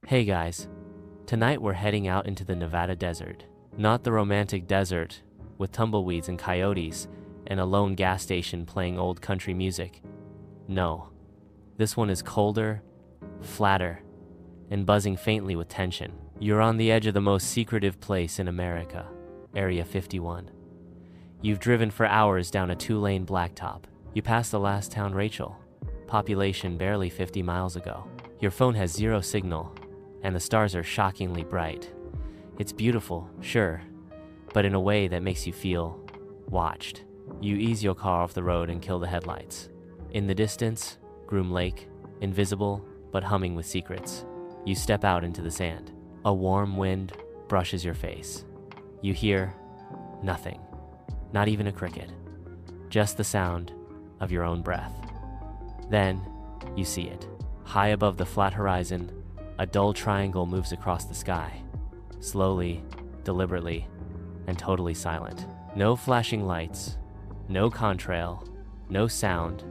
Hey guys, tonight we're heading out into the Nevada desert. Not the romantic desert with tumbleweeds and coyotes and a lone gas station playing old country music. No, this one is colder, flatter, and buzzing faintly with tension. You're on the edge of the most secretive place in America, Area 51. You've driven for hours down a 2-lane blacktop. You passed the last town, Rachel, population barely 50 miles ago. Your phone has zero signal, and the stars are shockingly bright. It's beautiful, sure, but in a way that makes you feel watched. You ease your car off the road and kill the headlights. In the distance, Groom Lake, invisible but humming with secrets. You step out into the sand. A warm wind brushes your face. You hear nothing, not even a cricket, just the sound of your own breath. Then you see it. High above the flat horizon, a dull triangle moves across the sky, slowly, deliberately, and totally silent. No flashing lights, no contrail, no sound,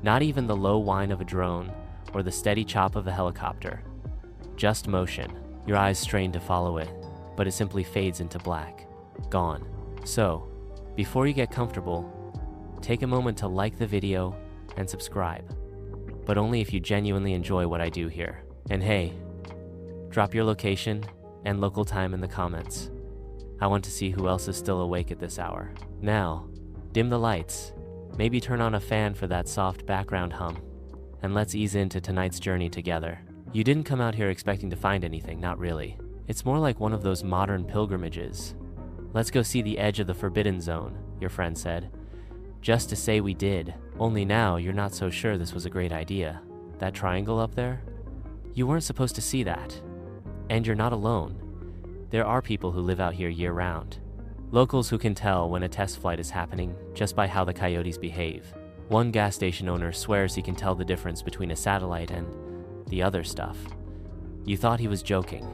not even the low whine of a drone or the steady chop of a helicopter. Just motion. Your eyes strain to follow it, but it simply fades into black. Gone. So, before you get comfortable, take a moment to like the video and subscribe, but only if you genuinely enjoy what I do here. And hey, drop your location and local time in the comments. I want to see who else is still awake at this hour. Now, dim the lights, maybe turn on a fan for that soft background hum, and let's ease into tonight's journey together. You didn't come out here expecting to find anything, not really. It's more like one of those modern pilgrimages. Let's go see the edge of the forbidden zone, your friend said. Just to say we did, only now you're not so sure this was a great idea. That triangle up there? You weren't supposed to see that. And you're not alone. There are people who live out here year-round. Locals who can tell when a test flight is happening just by how the coyotes behave. One gas station owner swears he can tell the difference between a satellite and the other stuff. You thought he was joking.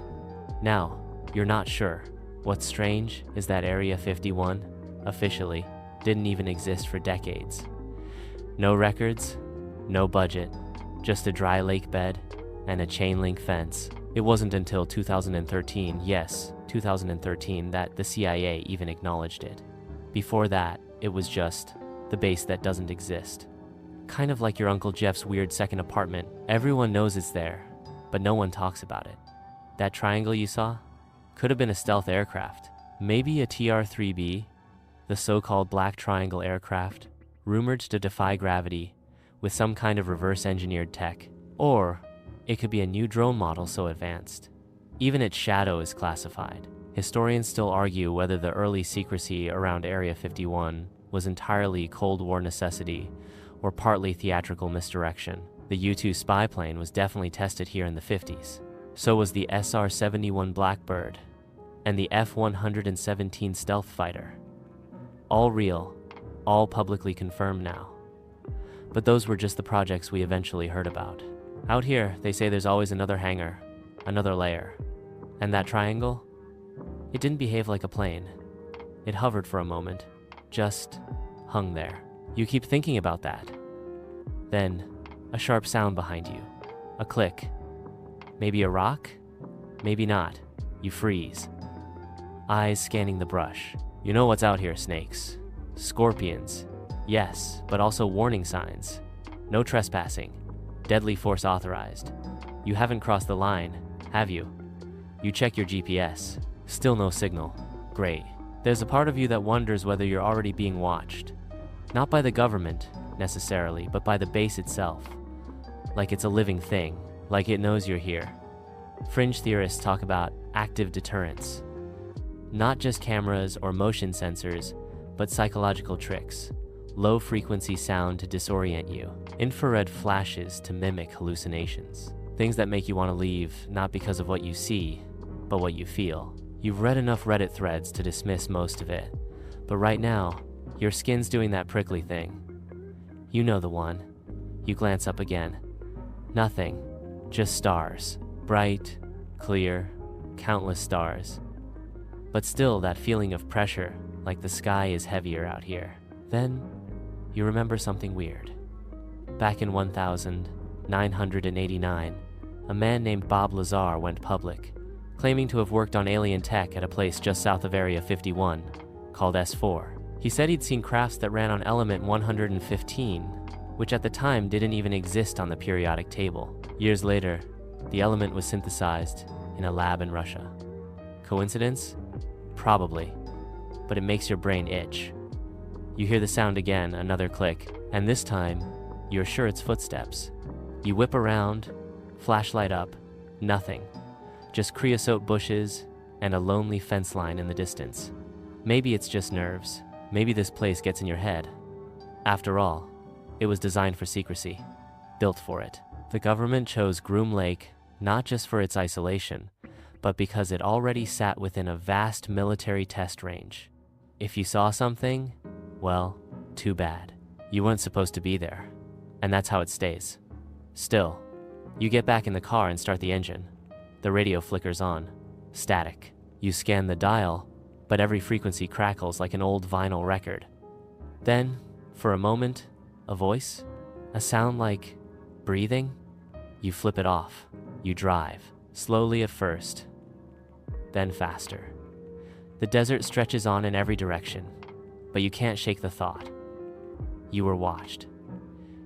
Now, you're not sure. What's strange is that Area 51, officially, didn't even exist for decades. No records, no budget, just a dry lake bed and a chain link fence. It wasn't until 2013, yes, 2013, that the CIA even acknowledged it. Before that, it was just the base that doesn't exist. Kind of like your Uncle Jeff's weird second apartment. Everyone knows it's there, but no one talks about it. That triangle you saw could have been a stealth aircraft. Maybe a TR-3B, the so-called Black Triangle aircraft, rumored to defy gravity with some kind of reverse-engineered tech. Or it could be a new drone model so advanced. Even its shadow is classified. Historians still argue whether the early secrecy around Area 51 was entirely Cold War necessity or partly theatrical misdirection. The U-2 spy plane was definitely tested here in the 50s. So was the SR-71 Blackbird and the F-117 stealth fighter. All real, all publicly confirmed now. But those were just the projects we eventually heard about. Out here, they say there's always another hangar, another layer. And that triangle? It didn't behave like a plane. It hovered for a moment, just hung there. You keep thinking about that. Then, a sharp sound behind you. A click. Maybe a rock? Maybe not. You freeze. Eyes scanning the brush. You know what's out here, snakes. Scorpions. Yes, but also warning signs. No trespassing. Deadly force authorized. You haven't crossed the line, have you? You check your GPS. Still no signal. Great. There's a part of you that wonders whether you're already being watched. Not by the government, necessarily, but by the base itself. Like it's a living thing, like it knows you're here. Fringe theorists talk about active deterrence. Not just cameras or motion sensors, but psychological tricks. Low-frequency sound to disorient you. Infrared flashes to mimic hallucinations. Things that make you want to leave, not because of what you see, but what you feel. You've read enough Reddit threads to dismiss most of it, but right now, your skin's doing that prickly thing. You know the one. You glance up again. Nothing, just stars. Bright, clear, countless stars. But still that feeling of pressure, like the sky is heavier out here. Then, you remember something weird. Back in 1989, a man named Bob Lazar went public, claiming to have worked on alien tech at a place just south of Area 51, called S4. He said he'd seen crafts that ran on element 115, which at the time didn't even exist on the periodic table. Years later, the element was synthesized in a lab in Russia. Coincidence? Probably, but it makes your brain itch. You hear the sound again, another click, and this time, you're sure it's footsteps. You whip around, flashlight up, nothing. Just creosote bushes and a lonely fence line in the distance. Maybe it's just nerves. Maybe this place gets in your head. After all, it was designed for secrecy, built for it. The government chose Groom Lake not just for its isolation, but because it already sat within a vast military test range. If you saw something, well, too bad. You weren't supposed to be there, and that's how it stays. Still, you get back in the car and start the engine. The radio flickers on, static. You scan the dial, but every frequency crackles like an old vinyl record. Then, for a moment, a voice, a sound like breathing. You flip it off. You drive, slowly at first, then faster. The desert stretches on in every direction, but you can't shake the thought. You were watched.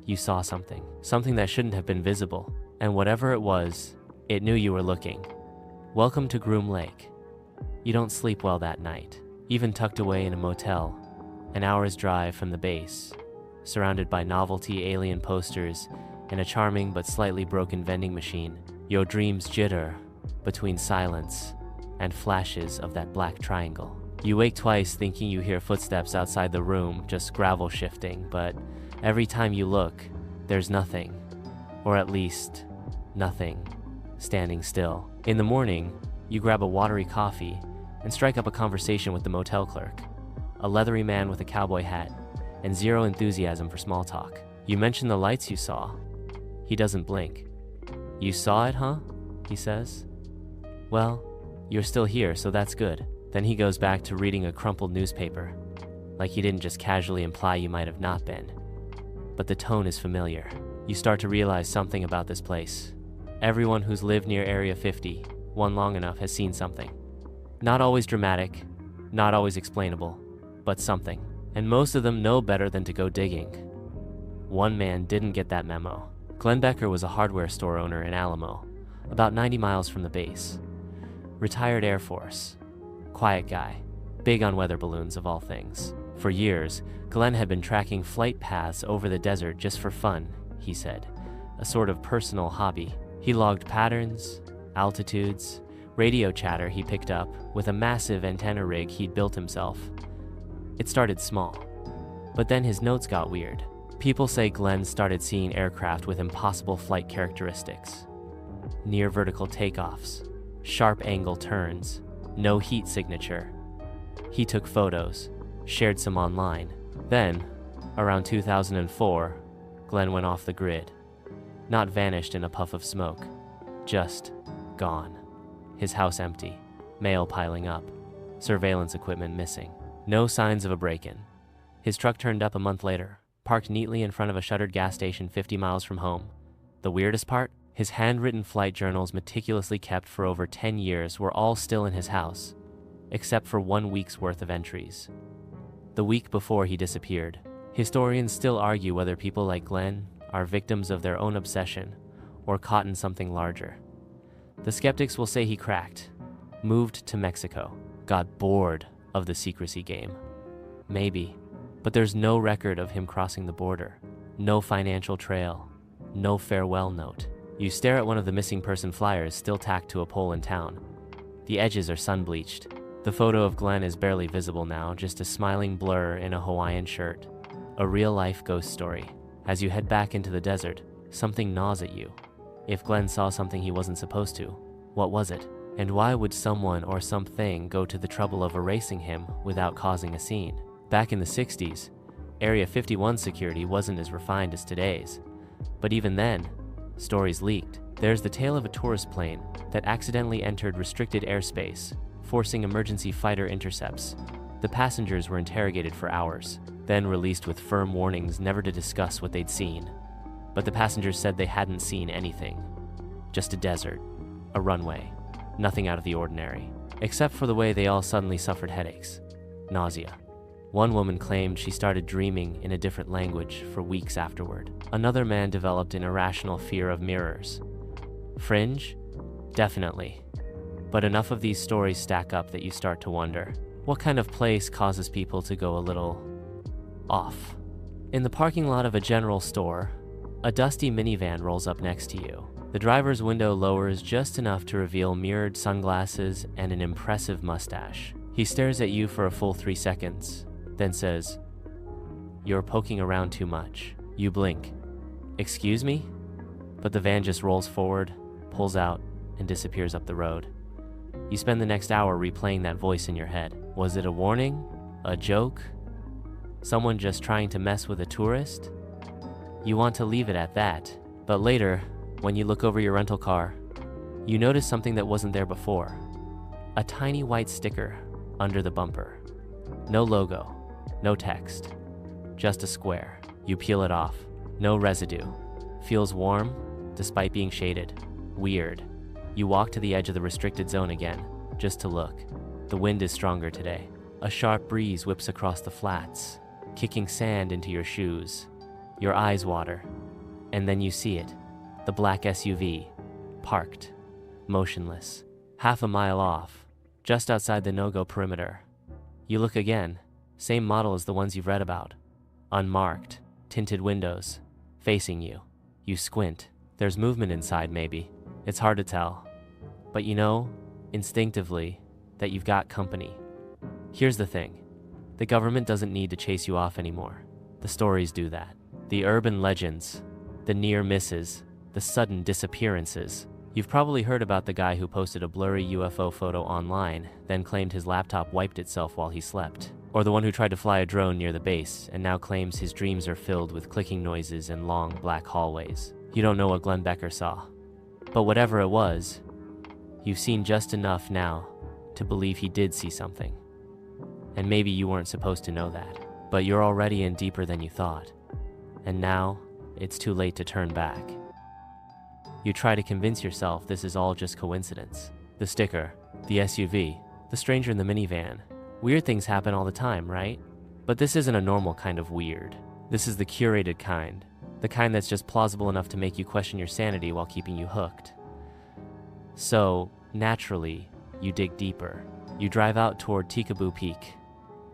You saw something that shouldn't have been visible, and whatever it was, it knew you were looking. Welcome to Groom Lake. You don't sleep well that night, even tucked away in a motel, an hour's drive from the base, surrounded by novelty alien posters and a charming but slightly broken vending machine. Your dreams jitter between silence and flashes of that black triangle. You wake twice thinking you hear footsteps outside the room, just gravel shifting, but every time you look, there's nothing, or at least nothing, standing still. In the morning, you grab a watery coffee and strike up a conversation with the motel clerk, a leathery man with a cowboy hat and zero enthusiasm for small talk. You mention the lights you saw. He doesn't blink. You saw it, huh? He says. Well, you're still here, so that's good. Then he goes back to reading a crumpled newspaper, like he didn't just casually imply you might have not been. But the tone is familiar. You start to realize something about this place. Everyone who's lived near Area 51 long enough has seen something. Not always dramatic, not always explainable, but something. And most of them know better than to go digging. One man didn't get that memo. Glenn Becker was a hardware store owner in Alamo, about 90 miles from the base. Retired Air Force. Quiet guy. Big on weather balloons of all things. For years, Glenn had been tracking flight paths over the desert just for fun, he said. A sort of personal hobby. He logged patterns, altitudes, radio chatter he picked up with a massive antenna rig he'd built himself. It started small, but then his notes got weird. People say Glenn started seeing aircraft with impossible flight characteristics. Near vertical takeoffs, sharp angle turns, no heat signature. He took photos, shared some online. Then, around 2004, Glenn went off the grid. Not vanished in a puff of smoke, just gone. His house empty, mail piling up, surveillance equipment missing. No signs of a break-in. His truck turned up a month later, parked neatly in front of a shuttered gas station 50 miles from home. The weirdest part? His handwritten flight journals meticulously kept for over 10 years were all still in his house, except for 1 week's worth of entries. The week before he disappeared. Historians still argue whether people like Glenn are victims of their own obsession or caught in something larger. The skeptics will say he cracked, moved to Mexico, got bored of the secrecy game. Maybe, but there's no record of him crossing the border, no financial trail, no farewell note. You stare at one of the missing person flyers still tacked to a pole in town. The edges are sun-bleached. The photo of Glenn is barely visible now, just a smiling blur in a Hawaiian shirt. A real-life ghost story. As you head back into the desert, something gnaws at you. If Glenn saw something he wasn't supposed to, what was it? And why would someone or something go to the trouble of erasing him without causing a scene? Back in the 60s, Area 51 security wasn't as refined as today's. But even then, stories leaked. There's the tale of a tourist plane that accidentally entered restricted airspace, forcing emergency fighter intercepts. The passengers were interrogated for hours, then released with firm warnings never to discuss what they'd seen. But the passengers said they hadn't seen anything. Just a desert, a runway, nothing out of the ordinary, except for the way they all suddenly suffered headaches, nausea. One woman claimed she started dreaming in a different language for weeks afterward. Another man developed an irrational fear of mirrors. Fringe? Definitely. But enough of these stories stack up that you start to wonder, what kind of place causes people to go a little off? In the parking lot of a general store, a dusty minivan rolls up next to you. The driver's window lowers just enough to reveal mirrored sunglasses and an impressive mustache. He stares at you for a full 3 seconds, then says, "You're poking around too much." You blink. "Excuse me?" But the van just rolls forward, pulls out, and disappears up the road. You spend the next hour replaying that voice in your head. Was it a warning? A joke? Someone just trying to mess with a tourist? You want to leave it at that, but later, when you look over your rental car, you notice something that wasn't there before. A tiny white sticker under the bumper. No logo, no text, just a square. You peel it off. No residue. Feels warm, despite being shaded. Weird. You walk to the edge of the restricted zone again, just to look. The wind is stronger today. A sharp breeze whips across the flats, kicking sand into your shoes. Your eyes water, and then you see it. The black SUV, parked, motionless, half a mile off, just outside the no-go perimeter. You look again, same model as the ones you've read about. Unmarked, tinted windows, facing you. You squint. There's movement inside maybe. It's hard to tell. But you know, instinctively, that you've got company. Here's the thing. The government doesn't need to chase you off anymore. The stories do that. The urban legends, the near misses, the sudden disappearances. You've probably heard about the guy who posted a blurry UFO photo online, then claimed his laptop wiped itself while he slept. Or the one who tried to fly a drone near the base and now claims his dreams are filled with clicking noises and long black hallways. You don't know what Glenn Becker saw. But whatever it was, you've seen just enough now to believe he did see something. And maybe you weren't supposed to know that, but you're already in deeper than you thought. And now, it's too late to turn back. You try to convince yourself this is all just coincidence. The sticker, the SUV, the stranger in the minivan. Weird things happen all the time, right? But this isn't a normal kind of weird. This is the curated kind. The kind that's just plausible enough to make you question your sanity while keeping you hooked. So, naturally, you dig deeper. You drive out toward Tikaboo Peak.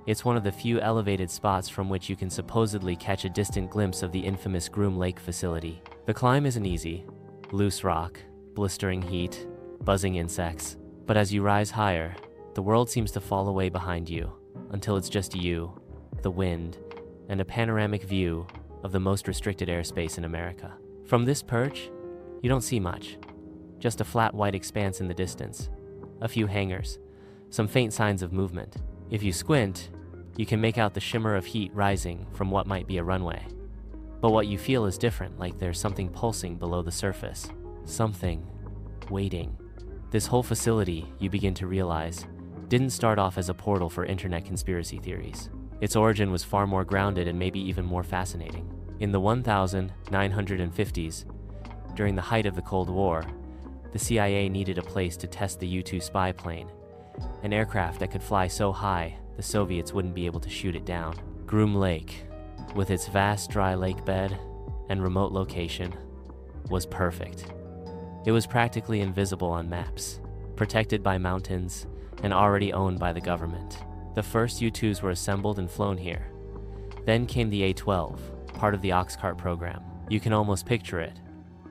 It's one of the few elevated spots from which you can supposedly catch a distant glimpse of the infamous Groom Lake facility. The climb isn't easy. Loose rock, blistering heat, buzzing insects. But as you rise higher, the world seems to fall away behind you, until it's just you, the wind, and a panoramic view of the most restricted airspace in America. From this perch, you don't see much. Just a flat white expanse in the distance. A few hangars, some faint signs of movement. If you squint, you can make out the shimmer of heat rising from what might be a runway. But what you feel is different, like there's something pulsing below the surface. Something waiting. This whole facility, you begin to realize, didn't start off as a portal for internet conspiracy theories. Its origin was far more grounded and maybe even more fascinating. In the 1950s, during the height of the Cold War, the CIA needed a place to test the U-2 spy plane, an aircraft that could fly so high the Soviets wouldn't be able to shoot it down. Groom Lake, with its vast dry lake bed and remote location, was perfect. It was practically invisible on maps, protected by mountains, and already owned by the government. The first U-2s were assembled and flown here. Then came the A-12, part of the Oxcart program. You can almost picture it.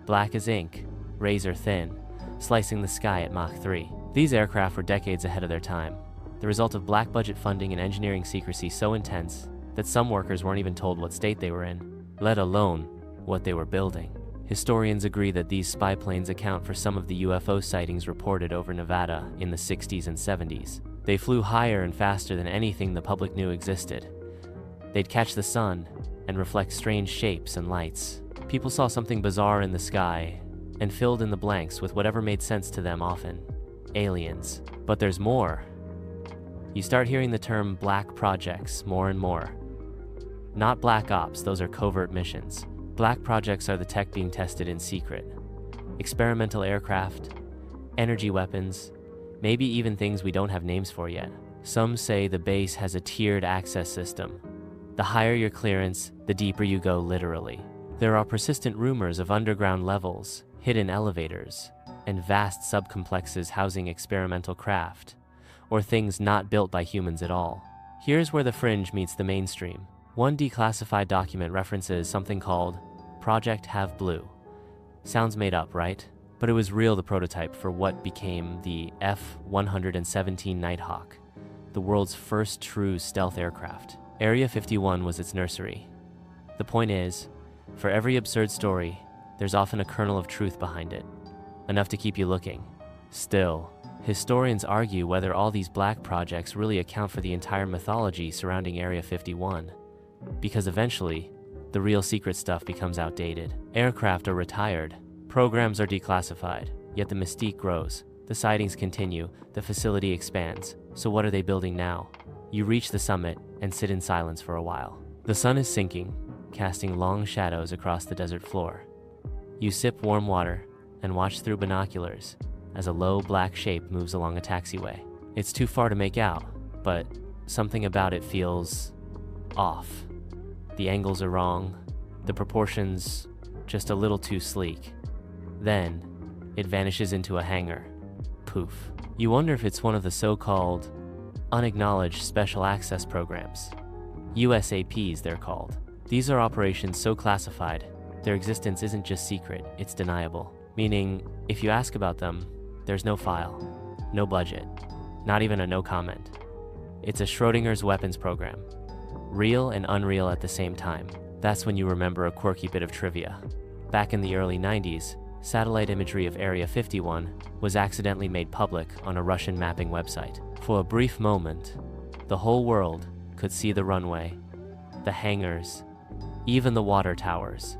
Black as ink, razor thin, slicing the sky at Mach 3. These aircraft were decades ahead of their time, the result of black budget funding and engineering secrecy so intense that some workers weren't even told what state they were in, let alone what they were building. Historians agree that these spy planes account for some of the UFO sightings reported over Nevada in the 60s and 70s. They flew higher and faster than anything the public knew existed. They'd catch the sun and reflect strange shapes and lights. People saw something bizarre in the sky and filled in the blanks with whatever made sense to them, often aliens. But there's more. You start hearing the term black projects more and more. Not black ops, those are covert missions. Black projects are the tech being tested in secret. experimental aircraft, energy weapons, maybe even things we don't have names for yet. Some say the base has a tiered access system. The higher your clearance, the deeper you go literally. There are persistent rumors of underground levels, hidden elevators, and vast subcomplexes housing experimental craft, or things not built by humans at all. Here's where the fringe meets the mainstream. One declassified document references something called Project Have Blue. Sounds made up, right? But it was real the prototype for what became the F-117 Nighthawk, the world's first true stealth aircraft. Area 51 was its nursery. The point is, for every absurd story, there's often a kernel of truth behind it, enough to keep you looking. Still, historians argue whether all these black projects really account for the entire mythology surrounding Area 51, because eventually, the real secret stuff becomes outdated. Aircraft are retired, programs are declassified, yet the mystique grows. The sightings continue, the facility expands. So what are they building now? You reach the summit and sit in silence for a while. The sun is sinking, casting long shadows across the desert floor. You sip warm water and watch through binoculars as a low black shape moves along a taxiway. It's too far to make out, but something about it feels off. The angles are wrong, the proportions just a little too sleek. Then, it vanishes into a hangar. Poof. You wonder if it's one of the so-called unacknowledged special access programs. USAPs, they're called. These are operations so classified, their existence isn't just secret, it's deniable. Meaning, if you ask about them, there's no file, no budget, not even a no comment. It's a Schrodinger's weapons program. Real and unreal at the same time. That's when you remember a quirky bit of trivia. Back in the early 90s, satellite imagery of Area 51 was accidentally made public on a Russian mapping website. For a brief moment, the whole world could see the runway, the hangars, even the water towers.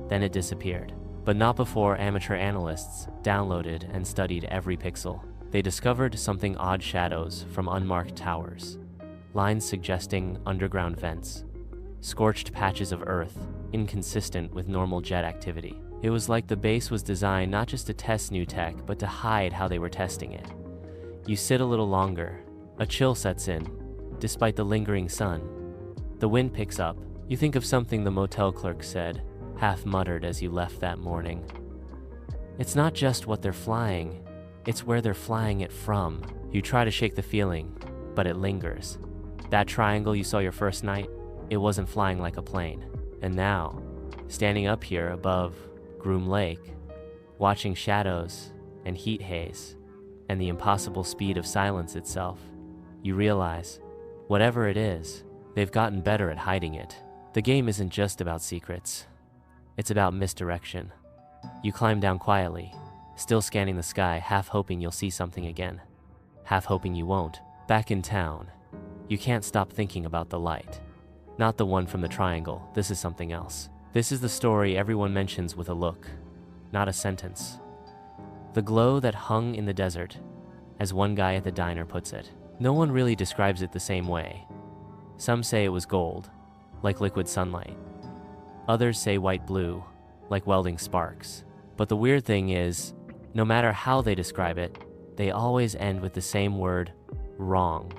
Then it disappeared. But not before amateur analysts downloaded and studied every pixel. They discovered something odd: shadows from unmarked towers, lines suggesting underground vents, scorched patches of earth, inconsistent with normal jet activity. It was like the base was designed not just to test new tech, but to hide how they were testing it. You sit a little longer. A chill sets in, despite the lingering sun. The wind picks up. You think of something the motel clerk said, half muttered as you left that morning. It's not just what they're flying, it's where they're flying it from. You try to shake the feeling, but it lingers. That triangle you saw your first night, it wasn't flying like a plane. And now, standing up here above Groom Lake, watching shadows and heat haze, and the impossible speed of silence itself, you realize, whatever it is, they've gotten better at hiding it. The game isn't just about secrets. It's about misdirection. You climb down quietly, still scanning the sky, half hoping you'll see something again, half hoping you won't. Back in town, you can't stop thinking about the light. Not the one from the triangle, this is something else. This is the story everyone mentions with a look, not a sentence. The glow that hung in the desert, as one guy at the diner puts it. No one really describes it the same way. Some say it was gold, like liquid sunlight. Others say white-blue, like welding sparks. But the weird thing is, no matter how they describe it, they always end with the same word, wrong.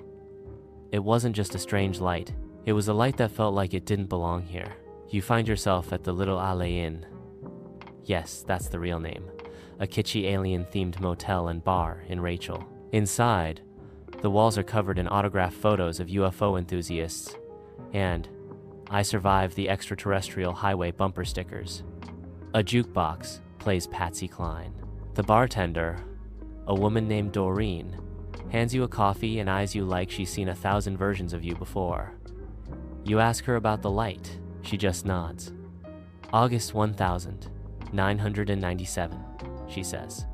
It wasn't just a strange light. It was a light that felt like it didn't belong here. You find yourself at the Little Alley Inn. Yes, that's the real name. A kitschy alien-themed motel and bar in Rachel. Inside, the walls are covered in autographed photos of UFO enthusiasts and I survived the extraterrestrial highway bumper stickers. A jukebox plays Patsy Cline. The bartender, a woman named Doreen, hands you a coffee and eyes you like she's seen 1,000 versions of you before. You ask her about the light. She just nods. August 1997, she says.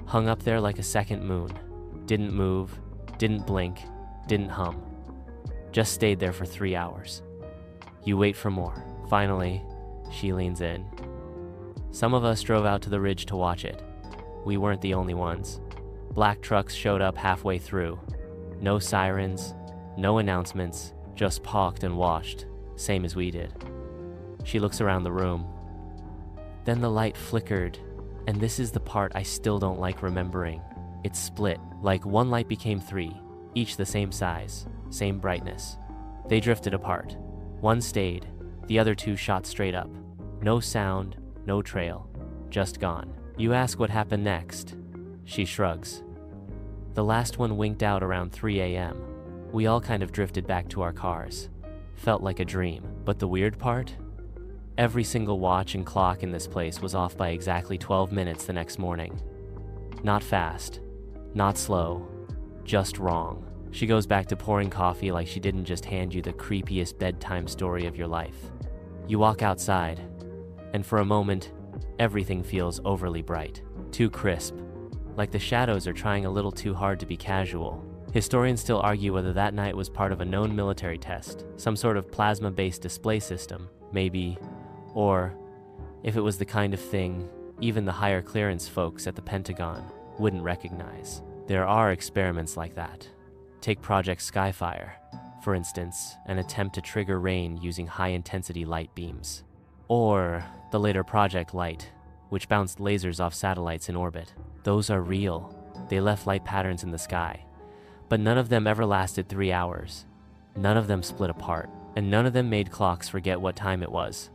Hung up there like a second moon. Didn't move, didn't blink, didn't hum. Just stayed there for 3 hours. You wait for more. Finally, she leans in. Some of us drove out to the ridge to watch it. We weren't the only ones. Black trucks showed up halfway through. No sirens, no announcements, just parked and watched, same as we did. She looks around the room. Then the light flickered And this is the part I still don't like remembering. It split, like one light became three, each the same size, same brightness. They drifted apart. One stayed, the other two shot straight up. No sound, no trail, just gone. You ask what happened next. She shrugs. The last one winked out around 3 a.m. We all kind of drifted back to our cars. Felt like a dream. But the weird part? Every single watch and clock in this place was off by exactly 12 minutes the next morning. Not fast, not slow, just wrong. She goes back to pouring coffee like she didn't just hand you the creepiest bedtime story of your life. You walk outside, and for a moment, everything feels overly bright, too crisp, like the shadows are trying a little too hard to be casual. Historians still argue whether that night was part of a known military test, some sort of plasma-based display system, maybe, or if it was the kind of thing even the higher clearance folks at the Pentagon wouldn't recognize. There are experiments like that. Take Project Skyfire, for instance, an attempt to trigger rain using high-intensity light beams. Or the later Project Light, which bounced lasers off satellites in orbit. Those are real. They left light patterns in the sky. But none of them ever lasted 3 hours. None of them split apart. And none of them made clocks forget what time it was.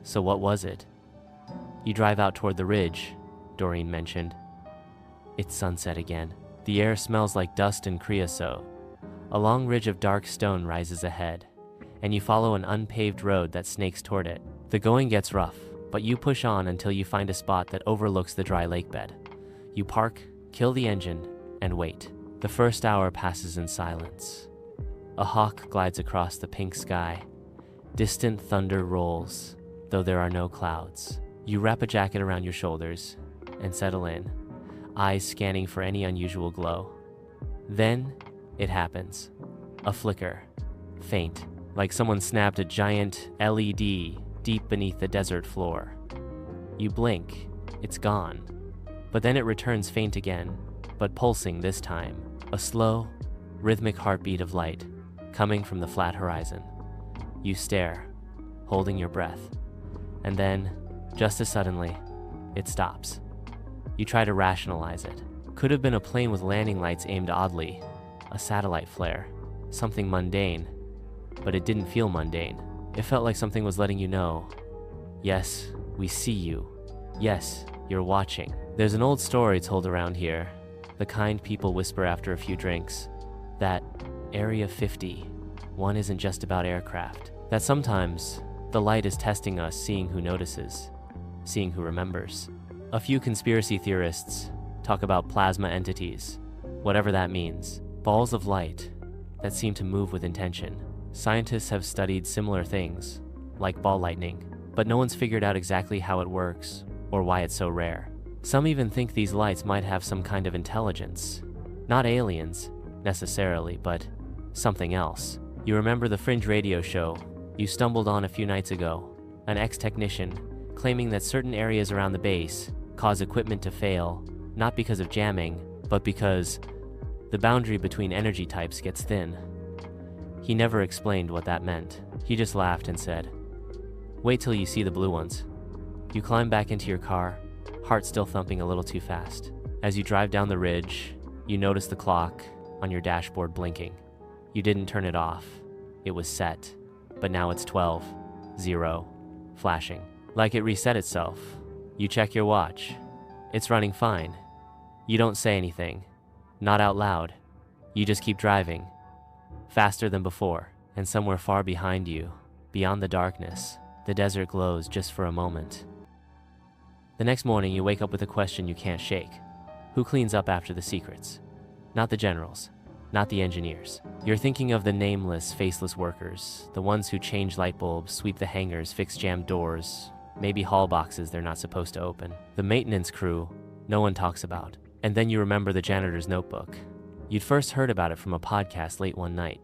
So what was it? You drive out toward the ridge, Doreen mentioned. It's sunset again. The air smells like dust and creosote. A long ridge of dark stone rises ahead, and you follow an unpaved road that snakes toward it. The going gets rough, but you push on until you find a spot that overlooks the dry lake bed. You park, kill the engine, and wait. The first hour passes in silence. A hawk glides across the pink sky. Distant thunder rolls, though there are no clouds. You wrap a jacket around your shoulders and settle in, eyes scanning for any unusual glow. Then, it happens. A flicker, faint, like someone snapped a giant LED deep beneath the desert floor. You blink, it's gone. But then it returns faint again, but pulsing this time. A slow, rhythmic heartbeat of light, coming from the flat horizon. You stare, holding your breath. And then, just as suddenly, it stops. You try to rationalize it. Could have been a plane with landing lights aimed oddly, a satellite flare, something mundane. But it didn't feel mundane. It felt like something was letting you know, yes, we see you. Yes, you're watching. There's an old story told around here, the kind people whisper after a few drinks, that Area 51 isn't just about aircraft. That sometimes the light is testing us, seeing who notices, seeing who remembers. A few conspiracy theorists talk about plasma entities, whatever that means, balls of light that seem to move with intention. Scientists have studied similar things, like ball lightning, but no one's figured out exactly how it works or why it's so rare. Some even think these lights might have some kind of intelligence. Not aliens, necessarily, but something else. You remember the Fringe radio show you stumbled on a few nights ago? An ex-technician claiming that certain areas around the base cause equipment to fail, not because of jamming, but because the boundary between energy types gets thin. He never explained what that meant. He just laughed and said, "Wait till you see the blue ones." You climb back into your car, heart still thumping a little too fast. As you drive down the ridge, you notice the clock on your dashboard blinking. You didn't turn it off. It was set, but now it's 12:00, flashing. Like it reset itself. You check your watch. It's running fine. You don't say anything, not out loud. You just keep driving, faster than before, and somewhere far behind you, beyond the darkness, the desert glows just for a moment. The next morning, you wake up with a question you can't shake. Who cleans up after the secrets? Not the generals, not the engineers. You're thinking of the nameless, faceless workers, the ones who change light bulbs, sweep the hangars, fix jammed doors, maybe haul boxes they're not supposed to open. The maintenance crew, no one talks about. And then you remember the janitor's notebook. You'd first heard about it from a podcast late one night.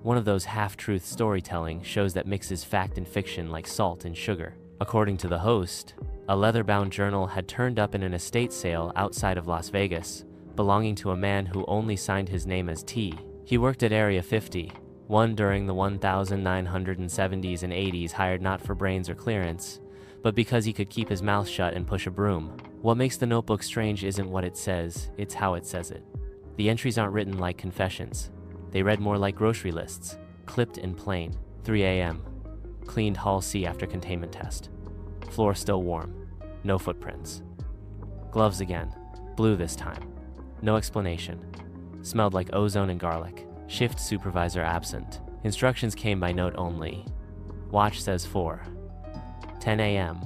One of those half-truth storytelling shows that mixes fact and fiction like salt and sugar. According to the host, a leather-bound journal had turned up in an estate sale outside of Las Vegas, belonging to a man who only signed his name as T. He worked at Area 51 during the 1970s and 80s, hired not for brains or clearance, but because he could keep his mouth shut and push a broom. What makes the notebook strange isn't what it says, it's how it says it. The entries aren't written like confessions. They read more like grocery lists, clipped in plain. 3 a.m. Cleaned Hall C after containment test. Floor still warm. No footprints. Gloves again. Blue this time. No explanation. Smelled like ozone and garlic. Shift supervisor absent. Instructions came by note only. Watch says 4. 10 a.m.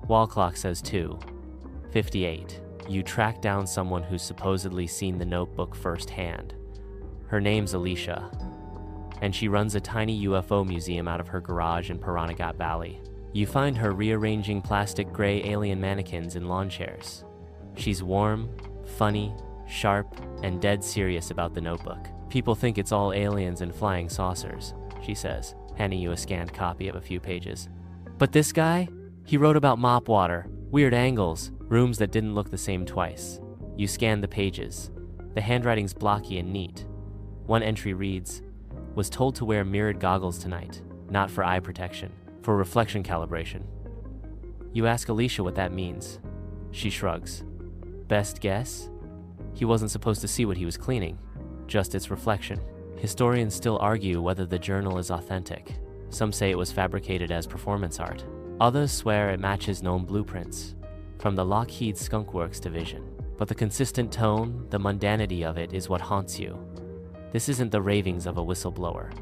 Wall clock says 2:58. You track down someone who's supposedly seen the notebook firsthand. Her name's Alicia, and she runs a tiny UFO museum out of her garage in Pahranagat Valley. You find her rearranging plastic gray alien mannequins in lawn chairs. She's warm, funny, sharp, and dead serious about the notebook. People think it's all aliens and flying saucers, she says, handing you a scanned copy of a few pages. But this guy? He wrote about mop water, weird angles, rooms that didn't look the same twice. You scan the pages. The handwriting's blocky and neat. One entry reads, "Was told to wear mirrored goggles tonight, not for eye protection, for reflection calibration." You ask Alicia what that means. She shrugs. Best guess? He wasn't supposed to see what he was cleaning, just its reflection. Historians still argue whether the journal is authentic. Some say it was fabricated as performance art. Others swear it matches known blueprints from the Lockheed Skunk Works division. But the consistent tone, the mundanity of it is what haunts you. This isn't the ravings of a whistleblower.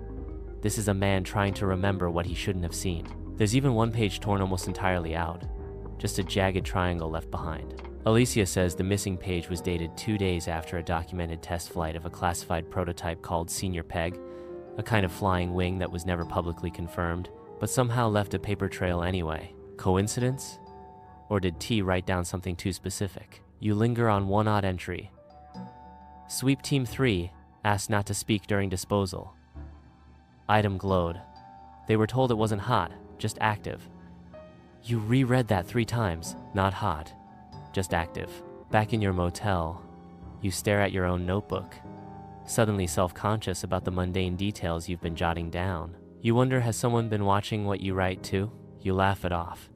This is a man trying to remember what he shouldn't have seen. There's even one page torn almost entirely out, just a jagged triangle left behind. Alicia says the missing page was dated 2 days after a documented test flight of a classified prototype called Senior Peg, a kind of flying wing that was never publicly confirmed, but somehow left a paper trail anyway. Coincidence? Or did T write down something too specific? You linger on one odd entry. Sweep Team 3 asked not to speak during disposal. Item glowed. They were told it wasn't hot, just active. You reread that 3 times. Not hot, just active. Back in your motel, you stare at your own notebook, suddenly self-conscious about the mundane details you've been jotting down. You wonder, has someone been watching what you write too? You laugh it off.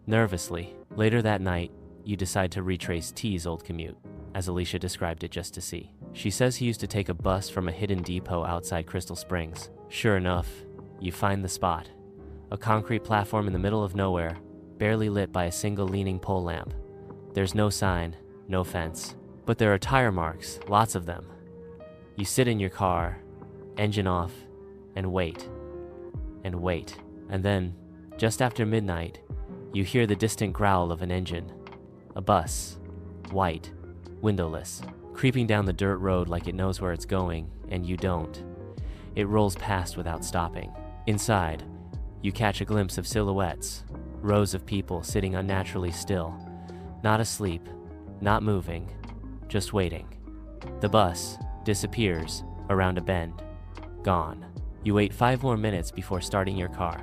Nervously, later that night, you decide to retrace T's old commute, as Alicia described it just to see. She says he used to take a bus from a hidden depot outside Crystal Springs. Sure enough, you find the spot. A concrete platform in the middle of nowhere, barely lit by a single leaning pole lamp. There's no sign, no fence, but there are tire marks, lots of them. You sit in your car, engine off, and wait, and then, just after midnight, you hear the distant growl of an engine. A bus, white, windowless, creeping down the dirt road like it knows where it's going, and you don't. It rolls past without stopping. Inside, you catch a glimpse of silhouettes, rows of people sitting unnaturally still, not asleep, not moving, just waiting. The bus disappears around a bend, gone. You wait 5 more minutes before starting your car.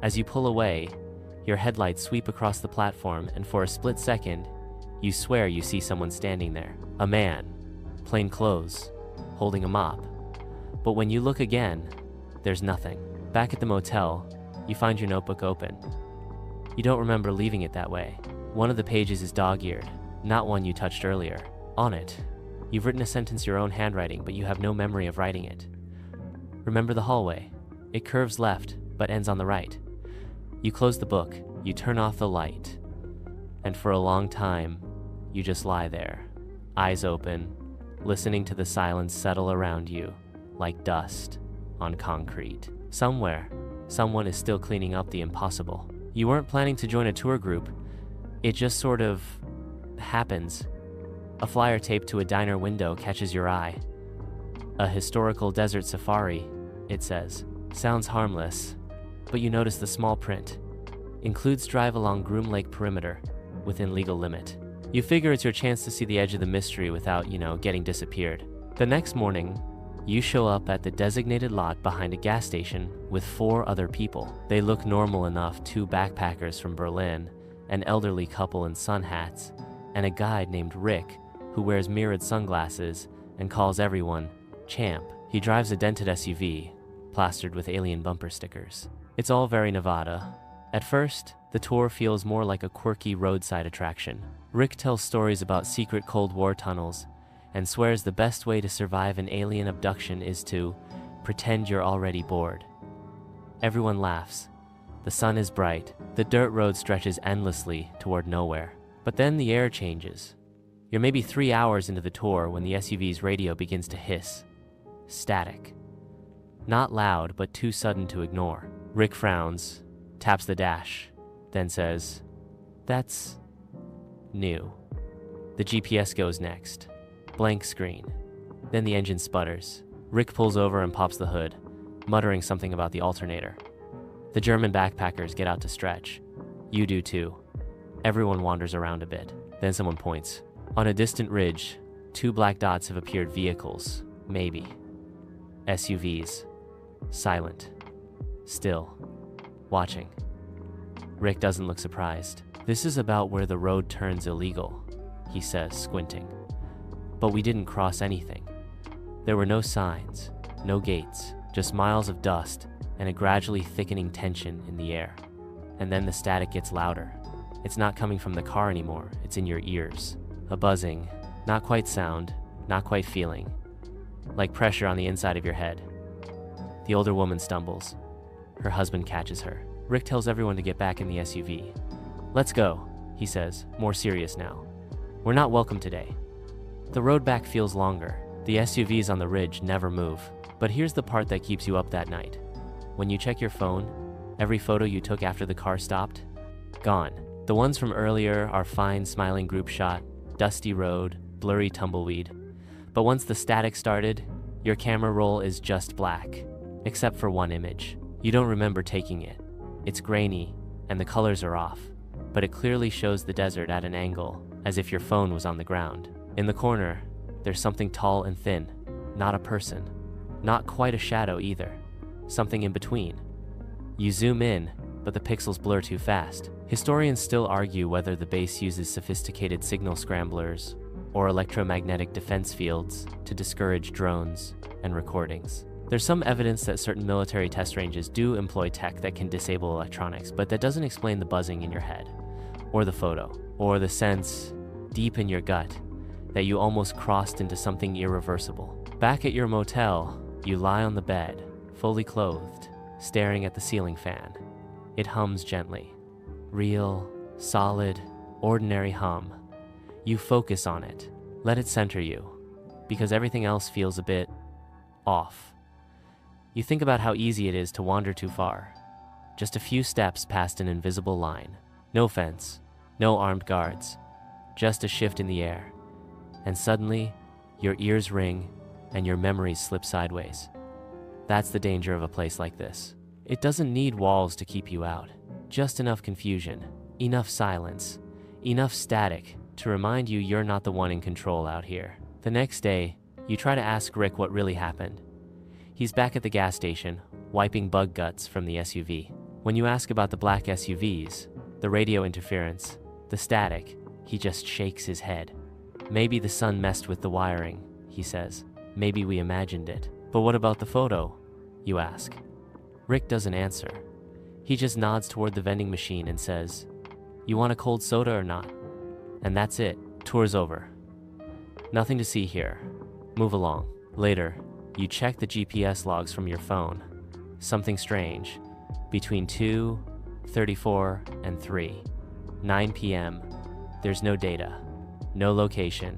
As you pull away, your headlights sweep across the platform, and for a split second, you swear you see someone standing there. A man, plain clothes, holding a mop. But when you look again, there's nothing. Back at the motel, you find your notebook open. You don't remember leaving it that way. One of the pages is dog-eared, not one you touched earlier. On it, you've written a sentence your own handwriting, but you have no memory of writing it. Remember the hallway. It curves left, but ends on the right. You close the book, you turn off the light, and for a long time, you just lie there, eyes open, listening to the silence settle around you, like dust on concrete. Somewhere, someone is still cleaning up the impossible. You weren't planning to join a tour group. It just sort of happens. A flyer taped to a diner window catches your eye. A historical desert safari, it says. Sounds harmless, but you notice the small print. Includes drive along Groom Lake perimeter, within legal limit. You figure it's your chance to see the edge of the mystery without, getting disappeared. The next morning, you show up at the designated lot behind a gas station with 4 other people. They look normal enough: 2 backpackers from Berlin, an elderly couple in sun hats, and a guy named Rick who wears mirrored sunglasses and calls everyone Champ. He drives a dented SUV, plastered with alien bumper stickers. It's all very Nevada. At first, The tour feels more like a quirky roadside attraction. Rick tells stories about secret Cold War tunnels and swears the best way to survive an alien abduction is to pretend you're already bored. Everyone laughs. The sun is bright. The dirt road stretches endlessly toward nowhere. But then the air changes. You're maybe 3 hours into the tour when the SUV's radio begins to hiss. Static. Not loud, but too sudden to ignore. Rick frowns, taps the dash, then says, "That's new." The GPS goes next. Blank screen. Then the engine sputters. Rick pulls over and pops the hood, muttering something about the alternator. The German backpackers get out to stretch. You do too. Everyone wanders around a bit. Then someone points. On a distant ridge, 2 black dots have appeared. Vehicles. Maybe. SUVs. Silent. Still. Watching. Rick doesn't look surprised. "This is about where the road turns illegal," he says, squinting. "But we didn't cross anything. There were no signs, no gates, just miles of dust and a gradually thickening tension in the air. And then the static gets louder. It's not coming from the car anymore, it's in your ears. A buzzing, not quite sound, not quite feeling, like pressure on the inside of your head." The older woman stumbles. Her husband catches her. Rick tells everyone to get back in the SUV. "Let's go," he says, more serious now. "We're not welcome today." The road back feels longer. The SUVs on the ridge never move. But here's the part that keeps you up that night. When you check your phone, every photo you took after the car stopped, gone. The ones from earlier are fine smiling group shot, dusty road, blurry tumbleweed. But once the static started, your camera roll is just black, except for one image. You don't remember taking it. It's grainy, and the colors are off, but it clearly shows the desert at an angle, as if your phone was on the ground. In the corner, there's something tall and thin, not a person, not quite a shadow either, something in between. You zoom in, but the pixels blur too fast. Historians still argue whether the base uses sophisticated signal scramblers or electromagnetic defense fields to discourage drones and recordings. There's some evidence that certain military test ranges do employ tech that can disable electronics, but that doesn't explain the buzzing in your head, or the photo, or the sense, deep in your gut, that you almost crossed into something irreversible. Back at your motel, you lie on the bed, fully clothed, staring at the ceiling fan. It hums gently. Real, solid, ordinary hum. You focus on it. Let it center you, because everything else feels a bit off. You think about how easy it is to wander too far. Just a few steps past an invisible line. No fence, no armed guards, just a shift in the air. And suddenly, your ears ring and your memories slip sideways. That's the danger of a place like this. It doesn't need walls to keep you out. Just enough confusion, enough silence, enough static to remind you you're not the one in control out here. The next day, you try to ask Rick what really happened. He's back at the gas station, wiping bug guts from the SUV. When you ask about the black SUVs, the radio interference, the static, he just shakes his head. "Maybe the sun messed with the wiring," he says. "Maybe we imagined it." "But what about the photo?" you ask. Rick doesn't answer. He just nods toward the vending machine and says, "You want a cold soda or not?" And that's it. Tour's over. Nothing to see here. Move along. Later, you check the GPS logs from your phone. Something strange. Between 2:34 and 9 p.m., there's no data, no location,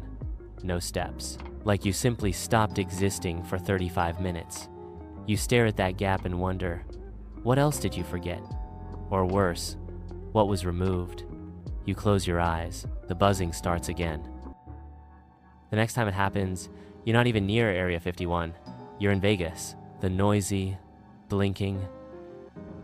no steps. Like you simply stopped existing for 35 minutes. You stare at that gap and wonder, what else did you forget? Or worse, what was removed? You close your eyes. The buzzing starts again. The next time it happens, you're not even near Area 51. You're in Vegas. The noisy, blinking,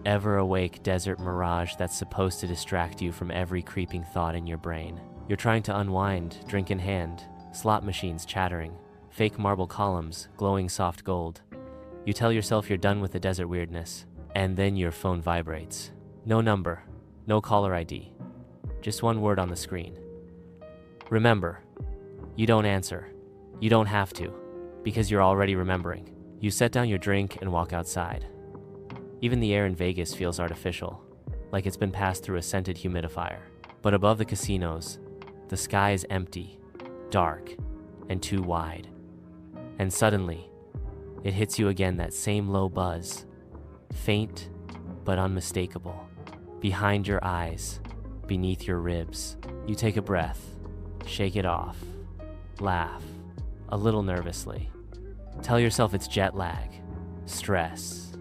ever-awake desert mirage that's supposed to distract you from every creeping thought in your brain. You're trying to unwind, drink in hand, slot machines chattering, fake marble columns glowing soft gold. You tell yourself you're done with the desert weirdness, and then your phone vibrates. No number, no caller ID, just one word on the screen. Remember. You don't answer. You don't have to, because you're already remembering. You set down your drink and walk outside. Even the air in Vegas feels artificial. like it's been passed through a scented humidifier. But above the casinos, the sky is empty, dark, and too wide. And suddenly, it hits you again, that same low buzz, faint but unmistakable. Behind your eyes, beneath your ribs. You take a breath, shake it off, laugh, a little nervously. Tell yourself it's jet lag, stress,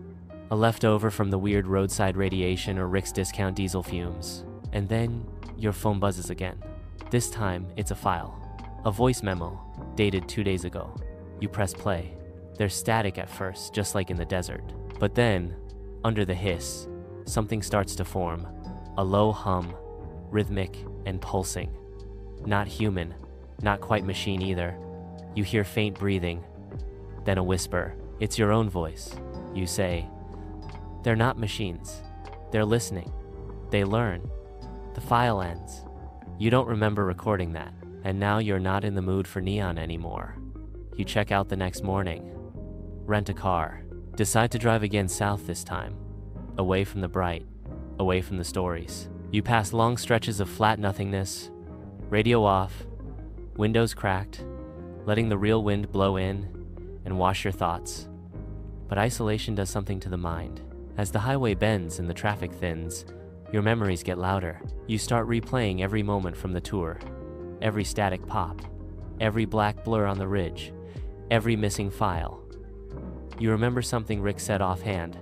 a leftover from the weird roadside radiation or Rick's discount diesel fumes. And then your phone buzzes again. This time, it's a file, a voice memo, dated 2 days ago. You press play. There's static at first, just like in the desert. But then, under the hiss, something starts to form. A low hum, rhythmic and pulsing. Not human, not quite machine either. You hear faint breathing, then a whisper. It's your own voice. You say, "They're not machines. They're listening. They learn." The file ends. You don't remember recording that, and now you're not in the mood for neon anymore. You check out the next morning, rent a car, decide to drive again south this time, away from the bright, away from the stories. You pass long stretches of flat nothingness, radio off, windows cracked, letting the real wind blow in and wash your thoughts. But isolation does something to the mind. As the highway bends and the traffic thins, your memories get louder. You start replaying every moment from the tour, every static pop, every black blur on the ridge, every missing file. You remember something Rick said offhand,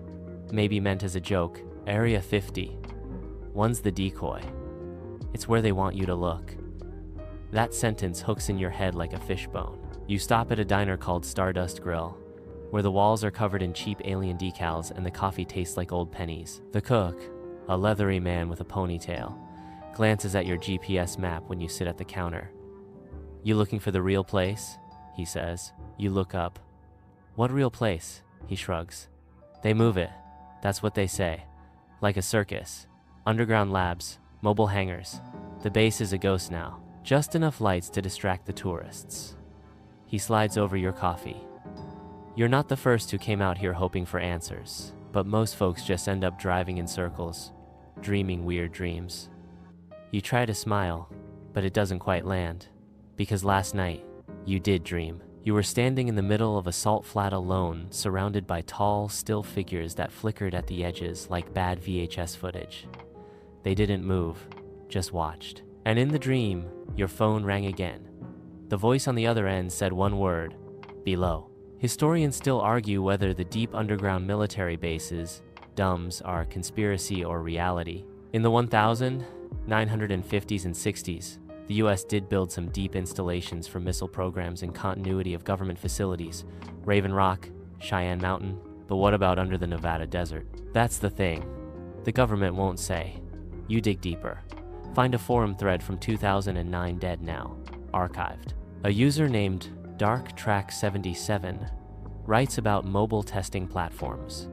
maybe meant as a joke. Area 50. One's the decoy. It's where they want you to look. That sentence hooks in your head like a fishbone. You stop at a diner called Stardust Grill, where the walls are covered in cheap alien decals and the coffee tastes like old pennies. The cook, a leathery man with a ponytail, glances at your GPS map when you sit at the counter. "You looking for the real place?" he says. You look up. "What real place?" he shrugs. "They move it. That's what they say. Like a circus. Underground labs, mobile hangars. The base is a ghost now. Just enough lights to distract the tourists." He slides over your coffee. You're not the first who came out here hoping for answers, but most folks just end up driving in circles, dreaming weird dreams. You try to smile, but it doesn't quite land. Because last night, you did dream. You were standing in the middle of a salt flat alone, surrounded by tall, still figures that flickered at the edges like bad VHS footage. They didn't move, just watched. And in the dream, your phone rang again. The voice on the other end said one word: below. Historians still argue whether the deep underground military bases, DUMBs, are conspiracy or reality. In the 1950s and 60s, the US did build some deep installations for missile programs and continuity of government facilities, Raven Rock, Cheyenne Mountain. But what about under the Nevada desert? That's the thing. The government won't say. You dig deeper. Find a forum thread from 2009, dead now, archived. A user named DarkTrack77 writes about mobile testing platforms.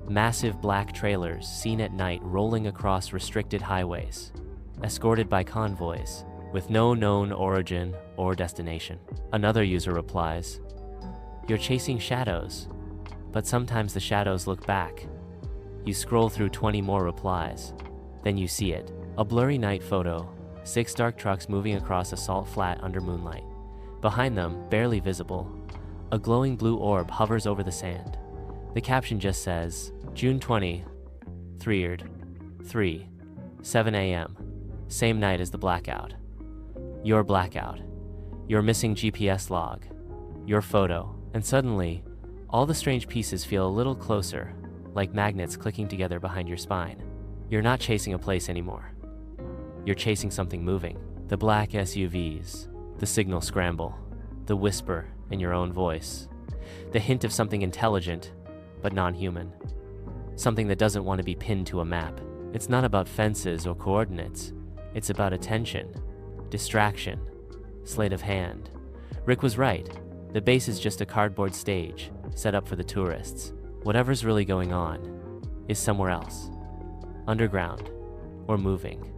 Massive black trailers seen at night rolling across restricted highways, escorted by convoys, with no known origin or destination. Another user replies, "You're chasing shadows, but sometimes the shadows look back." You scroll through 20 more replies, then you see it. A blurry night photo, 6 dark trucks moving across a salt flat under moonlight. Behind them, barely visible, a glowing blue orb hovers over the sand. The caption just says, June 20, 7 a.m., same night as the blackout. Your blackout, your missing GPS log, your photo, and suddenly, all the strange pieces feel a little closer, like magnets clicking together behind your spine. You're not chasing a place anymore. You're chasing something moving. The black SUVs, the signal scramble, the whisper in your own voice, the hint of something intelligent, but non-human. Something that doesn't want to be pinned to a map. It's not about fences or coordinates. It's about attention, distraction, sleight of hand. Rick was right. The base is just a cardboard stage set up for the tourists. Whatever's really going on is somewhere else. Underground, or moving,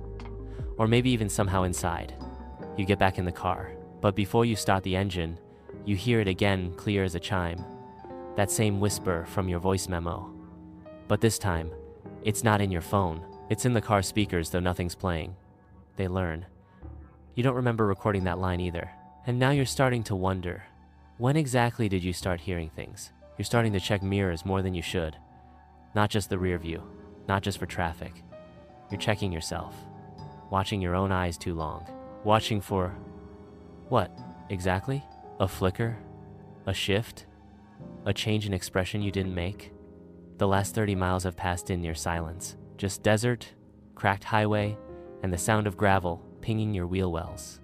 or maybe even somehow inside. You get back in the car, but before you start the engine, you hear it again, clear as a chime. That same whisper from your voice memo. But this time, it's not in your phone. It's in the car speakers, though nothing's playing. They learn. You don't remember recording that line either. And now you're starting to wonder, when exactly did you start hearing things? You're starting to check mirrors more than you should. Not just the rear view, not just for traffic. You're checking yourself, watching your own eyes too long, watching for what exactly? A flicker? A shift? A change in expression you didn't make? The last 30 miles have passed in near silence. Just desert, cracked highway, and the sound of gravel pinging your wheel wells.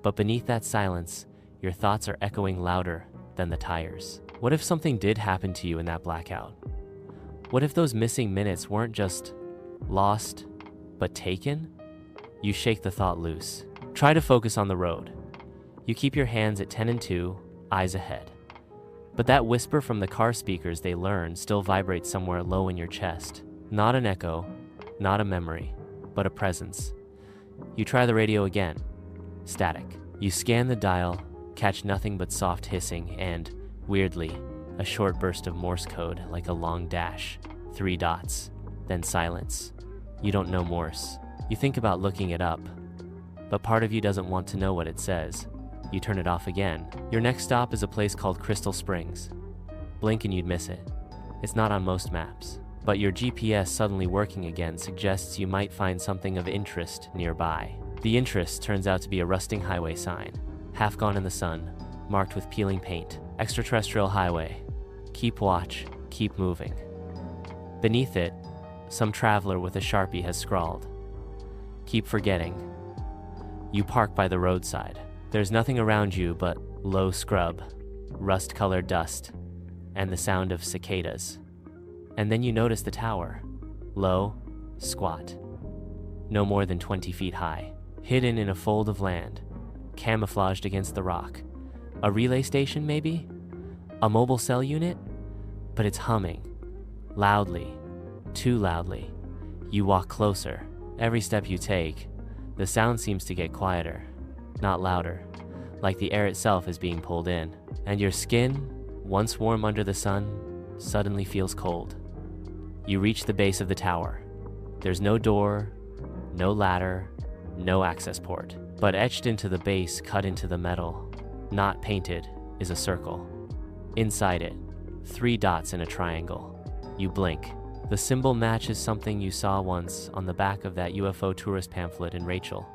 But beneath that silence, your thoughts are echoing louder than the tires. What if something did happen to you in that blackout? What if those missing minutes weren't just lost, but taken? You shake the thought loose. Try to focus on the road. You keep your hands at 10 and 2, eyes ahead. But that whisper from the car speakers they learn still vibrates somewhere low in your chest. Not an echo, not a memory, but a presence. You try the radio again. Static. You scan the dial, catch nothing but soft hissing and, weirdly, a short burst of Morse code like a long dash. 3 dots. Then silence. You don't know Morse. You think about looking it up, but part of you doesn't want to know what it says. You turn it off again. Your next stop is a place called Crystal Springs. Blink and you'd miss it. It's not on most maps, but your GPS suddenly working again suggests you might find something of interest nearby. The interest turns out to be a rusting highway sign, half gone in the sun, marked with peeling paint. Extraterrestrial highway. Keep watch, keep moving. Beneath it, some traveler with a Sharpie has scrawled, "Keep forgetting." You park by the roadside. There's nothing around you but low scrub, rust-colored dust, and the sound of cicadas. And then you notice the tower. Low, squat. No more than 20 feet high. Hidden in a fold of land. Camouflaged against the rock. A relay station, maybe? A mobile cell unit? But it's humming. Loudly. Too loudly. You walk closer. Every step you take, the sound seems to get quieter. Not louder, like the air itself is being pulled in, and your skin, once warm under the sun, suddenly feels cold. You reach the base of the tower. There's no door, no ladder, no access port, but etched into the base, cut into the metal, not painted, is a circle. Inside it, 3 dots in a triangle. You blink. The symbol matches something you saw once on the back of that UFO tourist pamphlet in Rachel.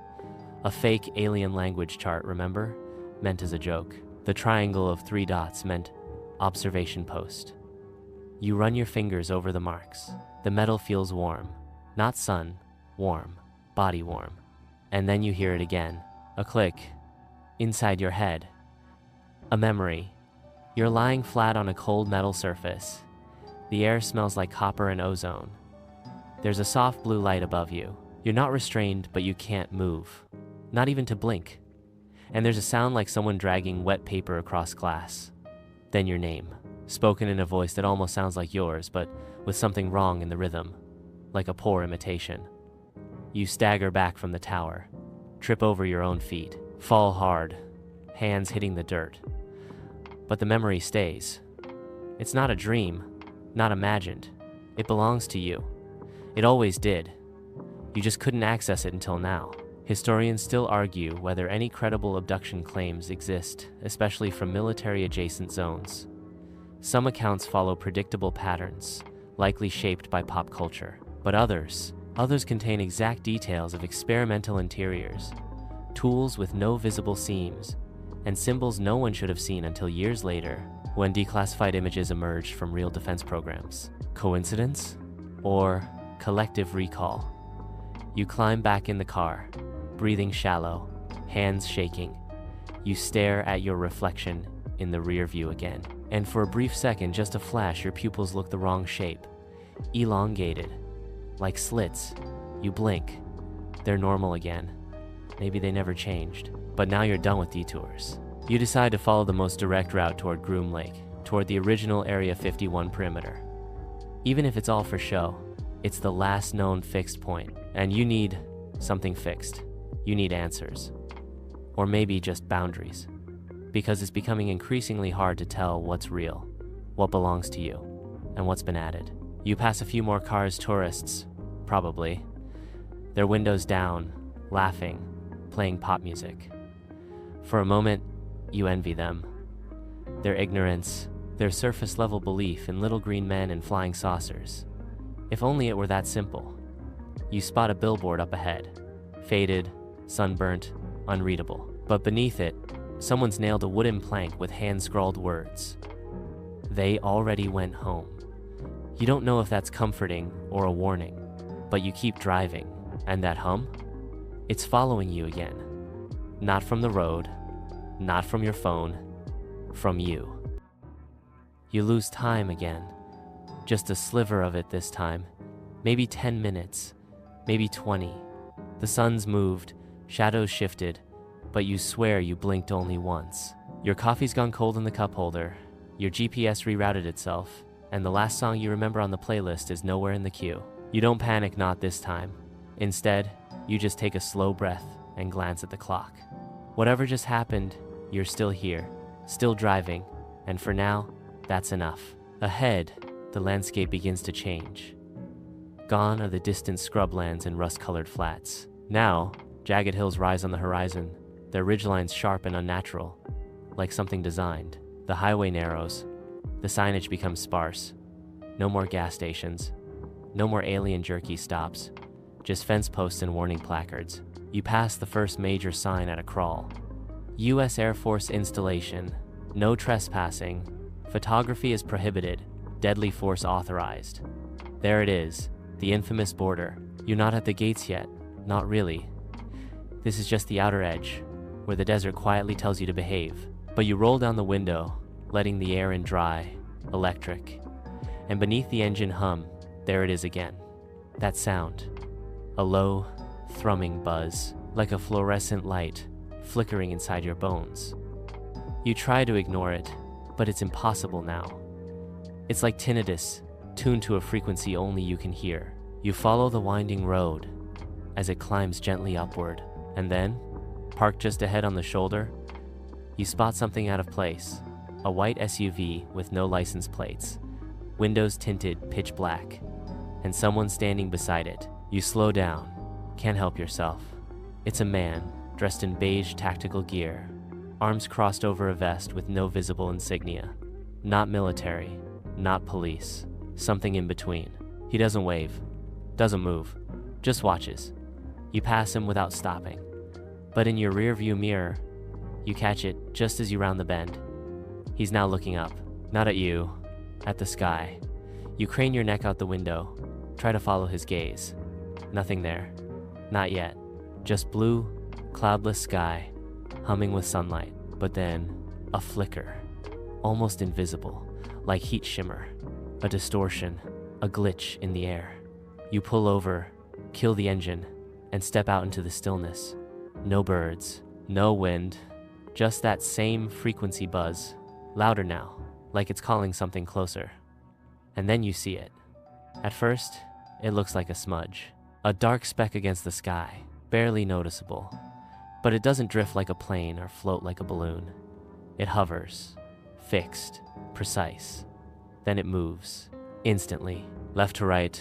A fake alien language chart, remember? Meant as a joke. The triangle of 3 dots meant observation post. You run your fingers over the marks. The metal feels warm. Not sun, warm, body warm. And then you hear it again. A click. Inside your head. A memory. You're lying flat on a cold metal surface. The air smells like copper and ozone. There's a soft blue light above you. You're not restrained, but you can't move. Not even to blink. And there's a sound like someone dragging wet paper across glass. Then your name, spoken in a voice that almost sounds like yours, but with something wrong in the rhythm, like a poor imitation. You stagger back from the tower, trip over your own feet, fall hard, hands hitting the dirt. But the memory stays. It's not a dream, not imagined. It belongs to you. It always did. You just couldn't access it until now. Historians still argue whether any credible abduction claims exist, especially from military-adjacent zones. Some accounts follow predictable patterns, likely shaped by pop culture, but others contain exact details of experimental interiors, tools with no visible seams, and symbols no one should have seen until years later, when declassified images emerged from real defense programs. Coincidence? Or collective recall? You climb back in the car, breathing shallow, hands shaking. You stare at your reflection in the rear view again. And for a brief second, just a flash, your pupils look the wrong shape. Elongated, like slits. You blink. They're normal again. Maybe they never changed. But now you're done with detours. You decide to follow the most direct route toward Groom Lake, toward the original Area 51 perimeter. Even if it's all for show, it's the last known fixed point, and you need something fixed. You need answers. Or maybe just boundaries. Because it's becoming increasingly hard to tell what's real, what belongs to you, and what's been added. You pass a few more cars, tourists, probably, their windows down, laughing, playing pop music. For a moment, you envy them. Their ignorance, their surface-level belief in little green men and flying saucers. If only it were that simple. You spot a billboard up ahead, faded, sunburnt, unreadable. But beneath it, someone's nailed a wooden plank with hand-scrawled words. They already went home. You don't know if that's comforting or a warning, but you keep driving, and that hum? It's following you again. Not from the road, not from your phone, from you. You lose time again. Just a sliver of it this time. Maybe 10 minutes, maybe 20. The sun's moved, shadows shifted, but you swear you blinked only once. Your coffee's gone cold in the cup holder, your GPS rerouted itself, and the last song you remember on the playlist is nowhere in the queue. You don't panic, not this time. Instead, you just take a slow breath and glance at the clock. Whatever just happened, you're still here, still driving, and for now, that's enough. Ahead, the landscape begins to change. Gone are the distant scrublands and rust-colored flats. Now, jagged hills rise on the horizon, their ridgelines sharp and unnatural, like something designed. The highway narrows. The signage becomes sparse. No more gas stations. No more alien jerky stops. Just fence posts and warning placards. You pass the first major sign at a crawl. U.S. Air Force installation. No trespassing. Photography is prohibited. Deadly force authorized. There it is, the infamous border. You're not at the gates yet. Not really. This is just the outer edge, where the desert quietly tells you to behave. But you roll down the window, letting the air in dry, electric. And beneath the engine hum, there it is again. That sound. A low, thrumming buzz, like a fluorescent light, flickering inside your bones. You try to ignore it, but it's impossible now. It's like tinnitus, tuned to a frequency only you can hear. You follow the winding road as it climbs gently upward, and then, parked just ahead on the shoulder, you spot something out of place. A white SUV with no license plates, windows tinted pitch black, and someone standing beside it. You slow down, can't help yourself. It's a man, dressed in beige tactical gear, arms crossed over a vest with no visible insignia. Not military, not police, something in between. He doesn't wave, doesn't move, just watches. You pass him without stopping, but in your rearview mirror, you catch it just as you round the bend. He's now looking up, not at you, at the sky. You crane your neck out the window, try to follow his gaze. Nothing there, not yet. Just blue, cloudless sky, humming with sunlight. But then, a flicker, almost invisible, like heat shimmer, a distortion, a glitch in the air. You pull over, kill the engine, and step out into the stillness. No birds, no wind, just that same frequency buzz, louder now, like it's calling something closer. And then you see it. At first, it looks like a smudge, a dark speck against the sky, barely noticeable. But it doesn't drift like a plane or float like a balloon. It hovers, fixed, precise. Then it moves, instantly, left to right,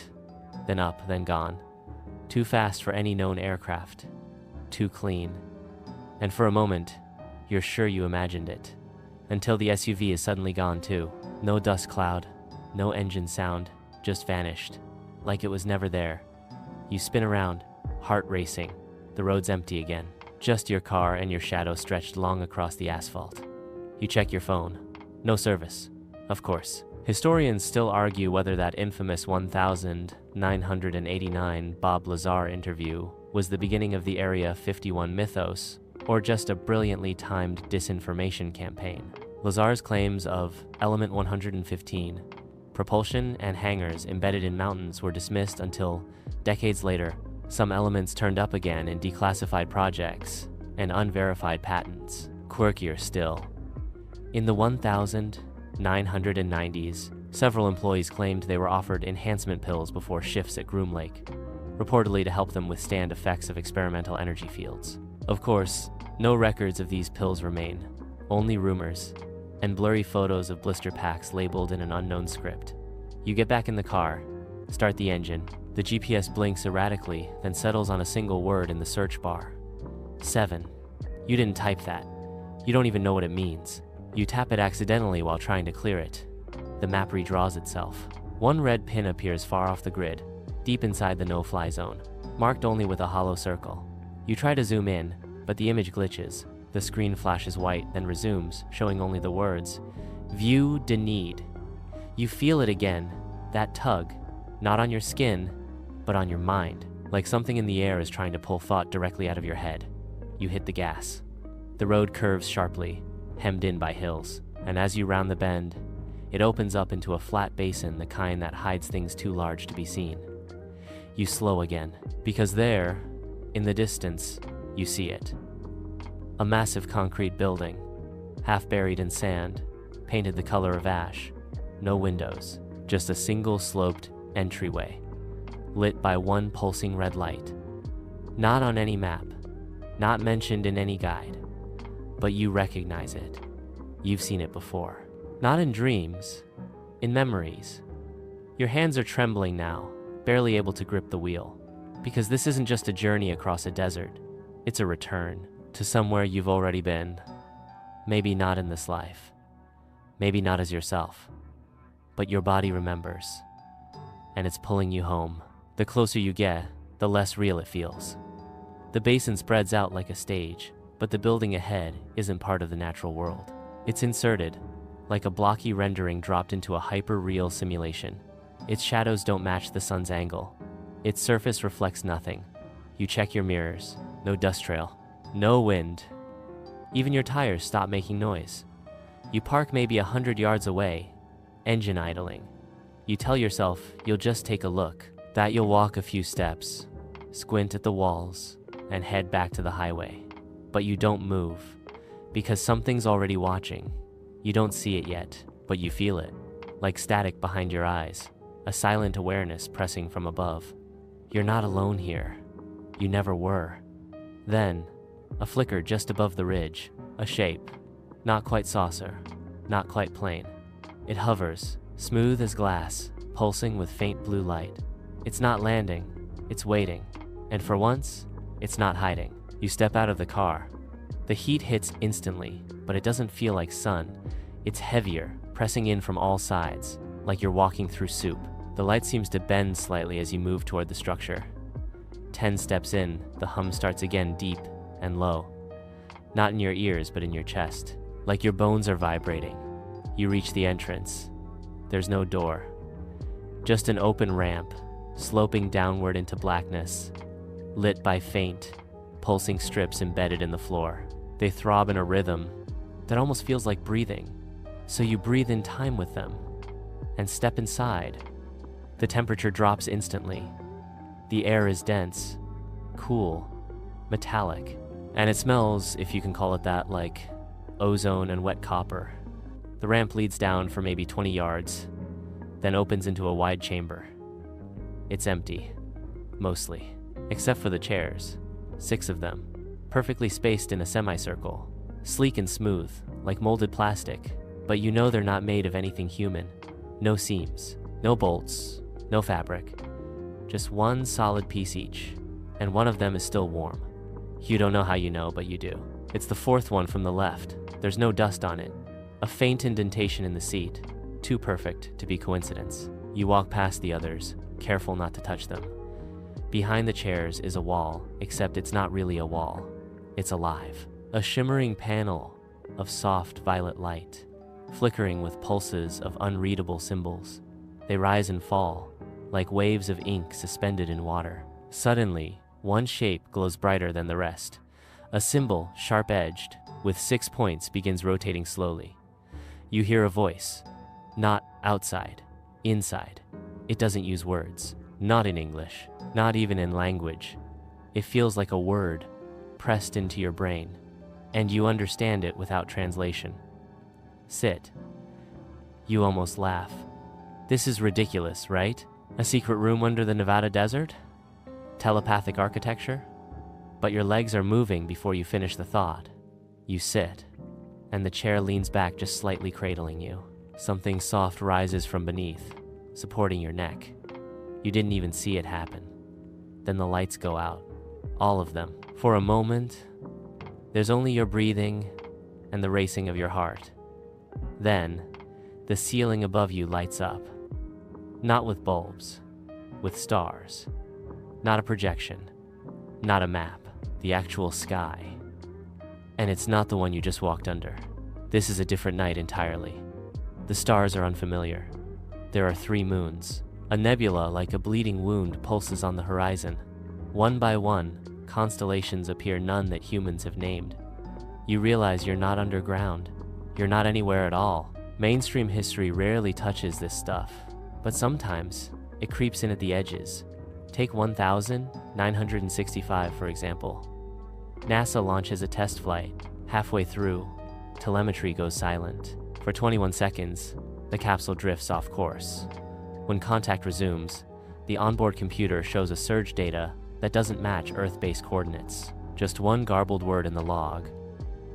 then up, then gone. Too fast for any known aircraft, too clean. And for a moment, you're sure you imagined it, until the SUV is suddenly gone too. No dust cloud, no engine sound, just vanished, like it was never there. You spin around, heart racing. The road's empty again. Just your car and your shadow stretched long across the asphalt. You check your phone. No service, of course. Historians still argue whether that infamous 1989 Bob Lazar interview was the beginning of the Area 51 mythos, or just a brilliantly timed disinformation campaign. Lazar's claims of Element 115, propulsion and hangars embedded in mountains were dismissed until, decades later, some elements turned up again in declassified projects and unverified patents. Quirkier still. In the 1990s, several employees claimed they were offered enhancement pills before shifts at Groom Lake, reportedly to help them withstand effects of experimental energy fields. Of course, no records of these pills remain, only rumors, and blurry photos of blister packs labeled in an unknown script. You get back in the car, start the engine, The GPS blinks erratically, then settles on a single word in the search bar. 7. You didn't type that. You don't even know what it means. You tap it accidentally while trying to clear it. The map redraws itself. One red pin appears far off the grid, deep inside the no-fly zone, marked only with a hollow circle. You try to zoom in, but the image glitches. The screen flashes white, then resumes, showing only the words, View denied. You feel it again, that tug, not on your skin, but on your mind, like something in the air is trying to pull thought directly out of your head. You hit the gas. The road curves sharply, hemmed in by hills, and as you round the bend, it opens up into a flat basin, the kind that hides things too large to be seen. You slow again, because there, in the distance, you see it. A massive concrete building, half buried in sand, painted the color of ash. No windows, just a single sloped entryway, lit by one pulsing red light. Not on any map, not mentioned in any guide, but you recognize it. You've seen it before. Not in dreams, in memories. Your hands are trembling now, barely able to grip the wheel, because this isn't just a journey across a desert. It's a return to somewhere you've already been. Maybe not in this life, maybe not as yourself, but your body remembers, and it's pulling you home. The closer you get, the less real it feels. The basin spreads out like a stage, but the building ahead isn't part of the natural world. It's inserted, like a blocky rendering dropped into a hyper-real simulation. Its shadows don't match the sun's angle. Its surface reflects nothing. You check your mirrors, no dust trail, no wind. Even your tires stop making noise. You park maybe 100 yards away, engine idling. You tell yourself you'll just take a look, that you'll walk a few steps, squint at the walls, and head back to the highway. But you don't move, because something's already watching. You don't see it yet, but you feel it, like static behind your eyes, a silent awareness pressing from above. You're not alone here. You never were. Then, a flicker just above the ridge, a shape, not quite saucer, not quite plane. It hovers, smooth as glass, pulsing with faint blue light. It's not landing, it's waiting, and for once, it's not hiding. You step out of the car. The heat hits instantly, but it doesn't feel like sun. It's heavier, pressing in from all sides, like you're walking through soup. The light seems to bend slightly as you move toward the structure. 10 steps in, the hum starts again, deep and low. Not in your ears, but in your chest, like your bones are vibrating. You reach the entrance. There's no door, just an open ramp, sloping downward into blackness, lit by faint, pulsing strips embedded in the floor. They throb in a rhythm that almost feels like breathing. So you breathe in time with them and step inside. The temperature drops instantly. The air is dense, cool, metallic, and it smells, if you can call it that, like ozone and wet copper. The ramp leads down for maybe 20 yards, then opens into a wide chamber. It's empty, mostly, except for the chairs, 6 of them, perfectly spaced in a semicircle, sleek and smooth, like molded plastic, but you know they're not made of anything human. No seams, no bolts, no fabric, just one solid piece each, and one of them is still warm. You don't know how you know, but you do. It's the 4th one from the left. There's no dust on it. A faint indentation in the seat, too perfect to be coincidence. You walk past the others, careful not to touch them. Behind the chairs is a wall, except it's not really a wall. It's alive. A shimmering panel of soft violet light, flickering with pulses of unreadable symbols. They rise and fall, like waves of ink suspended in water. Suddenly, one shape glows brighter than the rest. A symbol, sharp-edged, with 6 points, begins rotating slowly. You hear a voice, not outside, inside. It doesn't use words, not in English, not even in language. It feels like a word pressed into your brain, and you understand it without translation. Sit. You almost laugh. This is ridiculous, right? A secret room under the Nevada desert? Telepathic architecture? But your legs are moving before you finish the thought. You sit, and the chair leans back, just slightly cradling you. Something soft rises from beneath, supporting your neck. You didn't even see it happen. Then the lights go out. All of them. For a moment, there's only your breathing and the racing of your heart. Then, the ceiling above you lights up. Not with bulbs, with stars. Not a projection, not a map, the actual sky. And it's not the one you just walked under. This is a different night entirely. The stars are unfamiliar. There are 3 moons. A nebula like a bleeding wound pulses on the horizon. One by one, constellations appear, none that humans have named. You realize you're not underground. You're not anywhere at all. Mainstream history rarely touches this stuff, but sometimes it creeps in at the edges. Take 1965, for example. NASA launches a test flight. Halfway through, telemetry goes silent. For 21 seconds, the capsule drifts off course. When contact resumes, the onboard computer shows a surge data that doesn't match Earth-based coordinates. Just one garbled word in the log: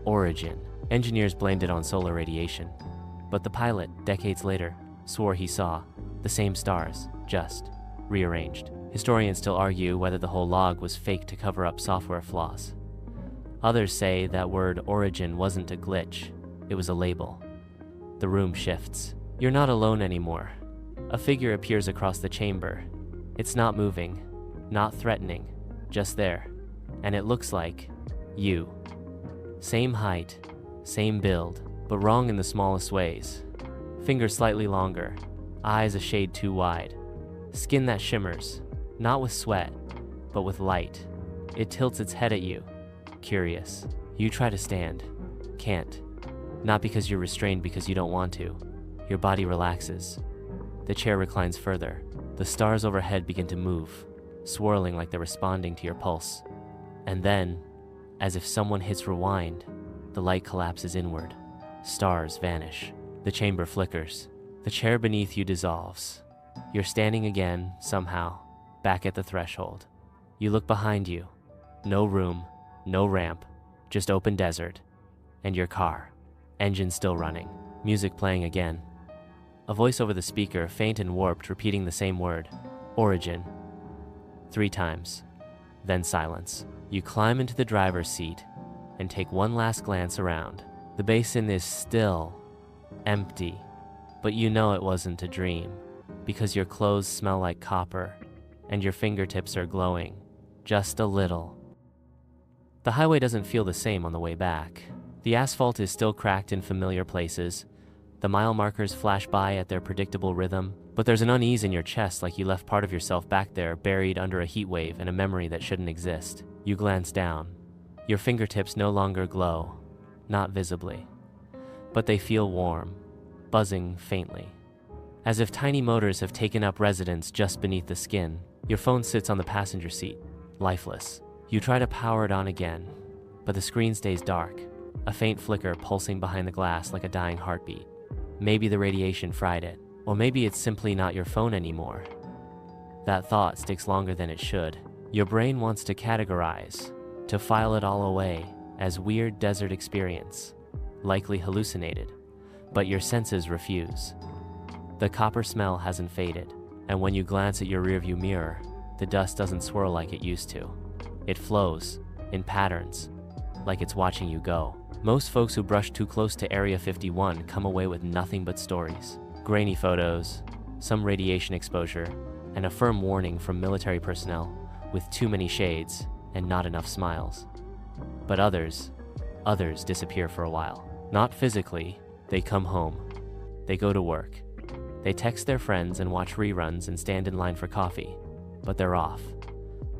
origin. Engineers blamed it on solar radiation, but the pilot, decades later, swore he saw the same stars, just rearranged. Historians still argue whether the whole log was fake to cover up software flaws. Others say that word origin wasn't a glitch, it was a label. The room shifts. You're not alone anymore. A figure appears across the chamber. It's not moving, not threatening, just there. And it looks like you. Same height, same build, but wrong in the smallest ways. Fingers slightly longer, eyes a shade too wide. Skin that shimmers, not with sweat, but with light. It tilts its head at you, curious. You try to stand, can't. Not because you're restrained, because you don't want to. Your body relaxes. The chair reclines further. The stars overhead begin to move, swirling like they're responding to your pulse. And then, as if someone hits rewind, the light collapses inward. Stars vanish. The chamber flickers. The chair beneath you dissolves. You're standing again, somehow, back at the threshold. You look behind you. No room, no ramp, just open desert. And your car. Engine still running. Music playing again. A voice over the speaker, faint and warped, repeating the same word. Origin. 3 times. Then silence. You climb into the driver's seat and take one last glance around. The basin is still empty, but you know it wasn't a dream, because your clothes smell like copper and your fingertips are glowing, just a little. The highway doesn't feel the same on the way back. The asphalt is still cracked in familiar places. The mile markers flash by at their predictable rhythm, but there's an unease in your chest, like you left part of yourself back there, buried under a heat wave and a memory that shouldn't exist. You glance down. Your fingertips no longer glow, not visibly, but they feel warm, buzzing faintly, as if tiny motors have taken up residence just beneath the skin. Your phone sits on the passenger seat, lifeless. You try to power it on again, but the screen stays dark, a faint flicker pulsing behind the glass like a dying heartbeat. Maybe the radiation fried it, or maybe it's simply not your phone anymore. That thought sticks longer than it should. Your brain wants to categorize, to file it all away as weird desert experience, likely hallucinated, but your senses refuse. The copper smell hasn't faded, and when you glance at your rearview mirror, the dust doesn't swirl like it used to. It flows, in patterns, like it's watching you go. Most folks who brush too close to Area 51 come away with nothing but stories. Grainy photos, some radiation exposure, and a firm warning from military personnel with too many shades and not enough smiles. But others disappear for a while. Not physically, they come home. They go to work. They text their friends and watch reruns and stand in line for coffee. But they're off.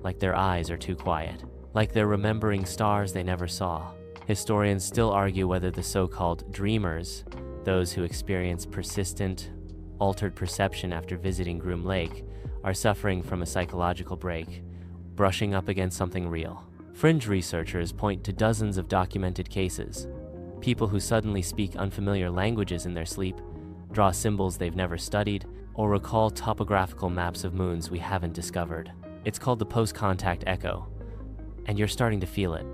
Like their eyes are too quiet. Like they're remembering stars they never saw. Historians still argue whether the so-called dreamers, those who experience persistent, altered perception after visiting Groom Lake, are suffering from a psychological break, brushing up against something real. Fringe researchers point to dozens of documented cases. People who suddenly speak unfamiliar languages in their sleep, draw symbols they've never studied, or recall topographical maps of moons we haven't discovered. It's called the post-contact echo, and you're starting to feel it.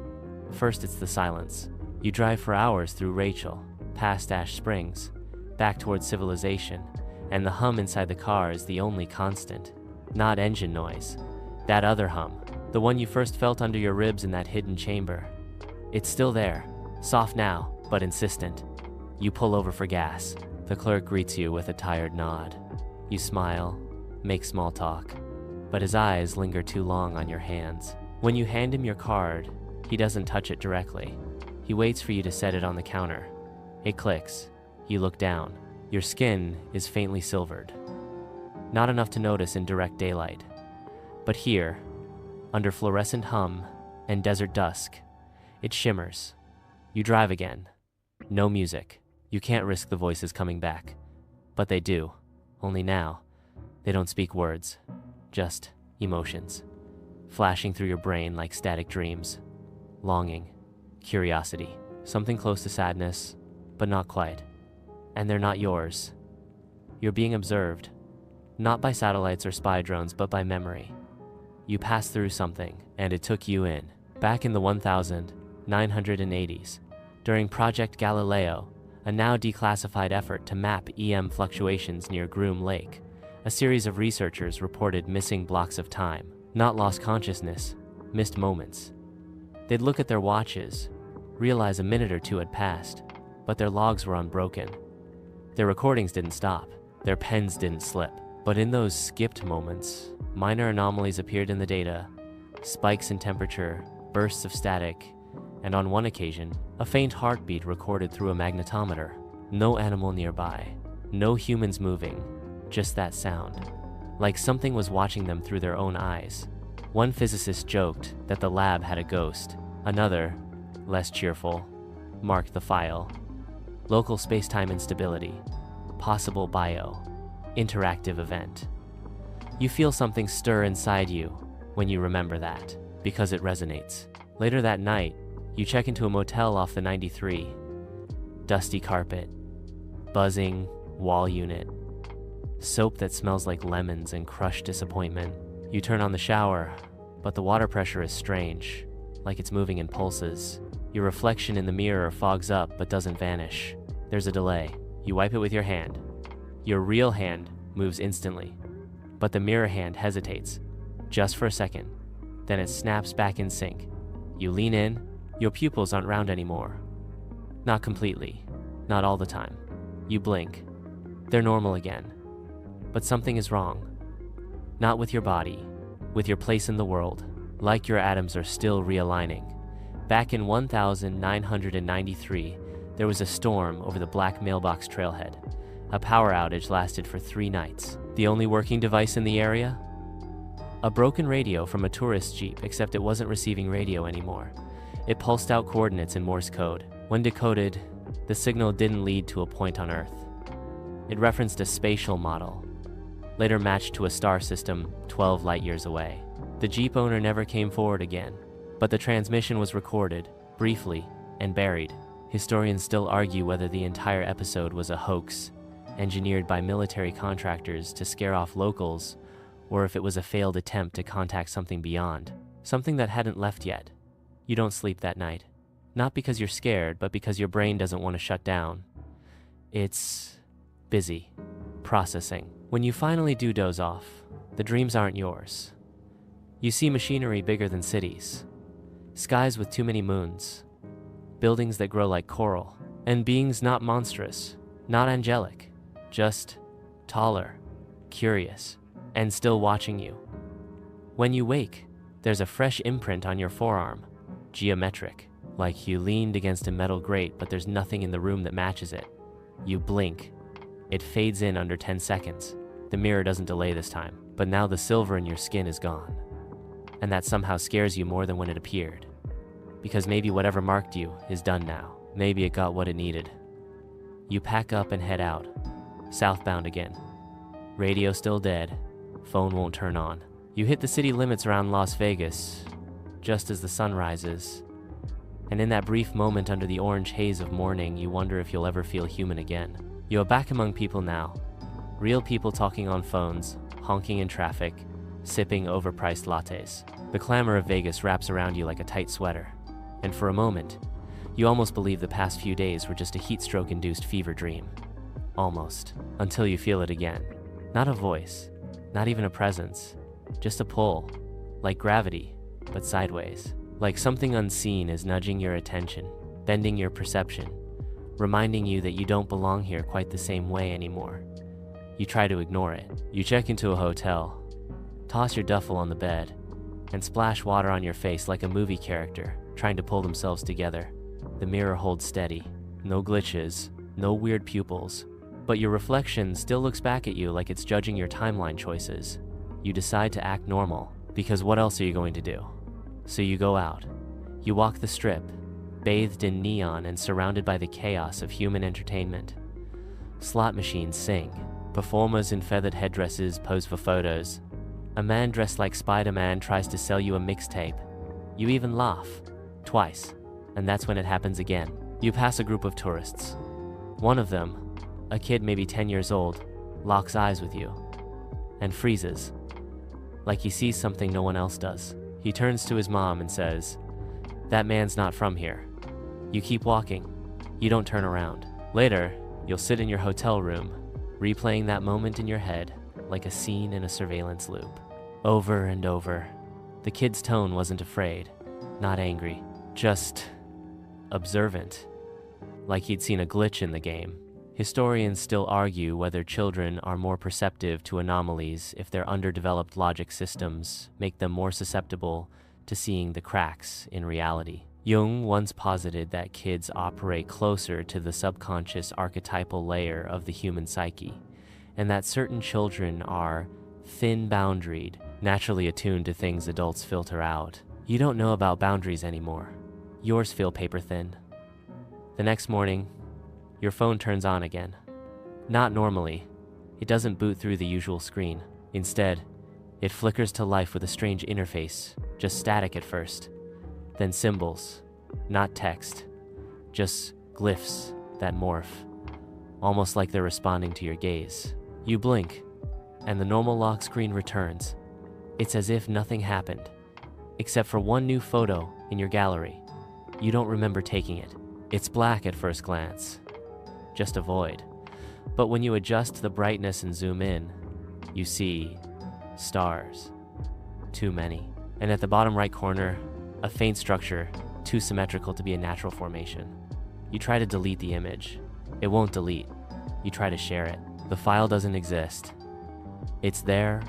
First, it's the silence. You drive for hours through Rachel, past Ash Springs, back towards civilization, and the hum inside the car is the only constant. Not engine noise. That other hum. The one you first felt under your ribs in that hidden chamber. It's still there. Soft now, but insistent. You pull over for gas. The clerk greets you with a tired nod. You smile, make small talk, but his eyes linger too long on your hands. When you hand him your card, he doesn't touch it directly. He waits for you to set it on the counter. It clicks. You look down. Your skin is faintly silvered. Not enough to notice in direct daylight. But here, under fluorescent hum and desert dusk, it shimmers. You drive again. No music. You can't risk the voices coming back. But they do. Only now, they don't speak words. Just emotions. Flashing through your brain like static dreams. Longing. Curiosity. Something close to sadness, but not quite. And they're not yours. You're being observed. Not by satellites or spy drones, but by memory. You passed through something, and it took you in. Back in the 1980s, during Project Galileo, a now declassified effort to map EM fluctuations near Groom Lake, a series of researchers reported missing blocks of time. Not lost consciousness, missed moments. They'd look at their watches, realize a minute or two had passed, but their logs were unbroken. Their recordings didn't stop, their pens didn't slip. But in those skipped moments, minor anomalies appeared in the data, spikes in temperature, bursts of static, and on one occasion, a faint heartbeat recorded through a magnetometer. No animal nearby, no humans moving, just that sound. Like something was watching them through their own eyes. One physicist joked that the lab had a ghost. Another, less cheerful, marked the file. Local space-time instability, possible interactive event. You feel something stir inside you when you remember that, because it resonates. Later that night, you check into a motel off the 93. Dusty carpet, buzzing wall unit, soap that smells like lemons and crushed disappointment. You turn on the shower, but the water pressure is strange, like it's moving in pulses. Your reflection in the mirror fogs up but doesn't vanish. There's a delay. You wipe it with your hand. Your real hand moves instantly, but the mirror hand hesitates, just for a second. Then it snaps back in sync. You lean in, your pupils aren't round anymore. Not completely, not all the time. You blink. They're normal again. But something is wrong. Not with your body, with your place in the world, like your atoms are still realigning. Back in 1993, there was a storm over the Black Mailbox trailhead. A power outage lasted for 3 nights. The only working device in the area? A broken radio from a tourist jeep, except it wasn't receiving radio anymore. It pulsed out coordinates in Morse code. When decoded, the signal didn't lead to a point on Earth. It referenced a spatial model, later matched to a star system 12 light-years away. The jeep owner never came forward again, but the transmission was recorded, briefly, and buried. Historians still argue whether the entire episode was a hoax, engineered by military contractors to scare off locals, or if it was a failed attempt to contact something beyond, something that hadn't left yet. You don't sleep that night. Not because you're scared, but because your brain doesn't want to shut down. It's busy, processing. When you finally do doze off, the dreams aren't yours. You see machinery bigger than cities, skies with too many moons, buildings that grow like coral, and beings not monstrous, not angelic, just taller, curious, and still watching you. When you wake, there's a fresh imprint on your forearm, geometric, like you leaned against a metal grate but there's nothing in the room that matches it. You blink. It fades in under 10 seconds. The mirror doesn't delay this time, but now the silver in your skin is gone. And that somehow scares you more than when it appeared. Because maybe whatever marked you is done now. Maybe it got what it needed. You pack up and head out, southbound again. Radio still dead, phone won't turn on. You hit the city limits around Las Vegas, just as the sun rises. And in that brief moment under the orange haze of morning, you wonder if you'll ever feel human again. You are back among people now. Real people talking on phones, honking in traffic, sipping overpriced lattes. The clamor of Vegas wraps around you like a tight sweater. And for a moment, you almost believe the past few days were just a heat stroke-induced fever dream. Almost. Until you feel it again. Not a voice, not even a presence, Just a pull, like gravity, but sideways. Like something unseen is nudging your attention, bending your perception, reminding you that you don't belong here quite the same way anymore. You try to ignore it. You check into a hotel, toss your duffel on the bed, and splash water on your face like a movie character trying to pull themselves together. The mirror holds steady. No glitches, no weird pupils, but your reflection still looks back at you like it's judging your timeline choices. You decide to act normal, because what else are you going to do? So you go out. You walk the strip, bathed in neon and surrounded by the chaos of human entertainment. Slot machines sing. Performers in feathered headdresses pose for photos. A man dressed like Spider-Man tries to sell you a mixtape. You even laugh. Twice. And that's when it happens again. You pass a group of tourists. One of them, a kid maybe 10 years old, locks eyes with you and freezes, like he sees something no one else does. He turns to his mom and says, "That man's not from here." You keep walking. You don't turn around. Later, you'll sit in your hotel room, replaying that moment in your head like a scene in a surveillance loop. Over and over. The kid's tone wasn't afraid, not angry, just observant, like he'd seen a glitch in the game. Historians still argue whether children are more perceptive to anomalies if their underdeveloped logic systems make them more susceptible to seeing the cracks in reality. Jung once posited that kids operate closer to the subconscious archetypal layer of the human psyche, and that certain children are thin-boundaried, naturally attuned to things adults filter out. You don't know about boundaries anymore. Yours feel paper thin. The next morning, your phone turns on again. Not normally. It doesn't boot through the usual screen. Instead, it flickers to life with a strange interface, just static at first. Then symbols, not text, just glyphs that morph, almost like they're responding to your gaze. You blink, and the normal lock screen returns. It's as if nothing happened, except for one new photo in your gallery. You don't remember taking it. It's black at first glance, just a void. But when you adjust the brightness and zoom in, you see stars. Too many. And at the bottom right corner, a faint structure, too symmetrical to be a natural formation. You try to delete the image. It won't delete. You try to share it. The file doesn't exist. It's there,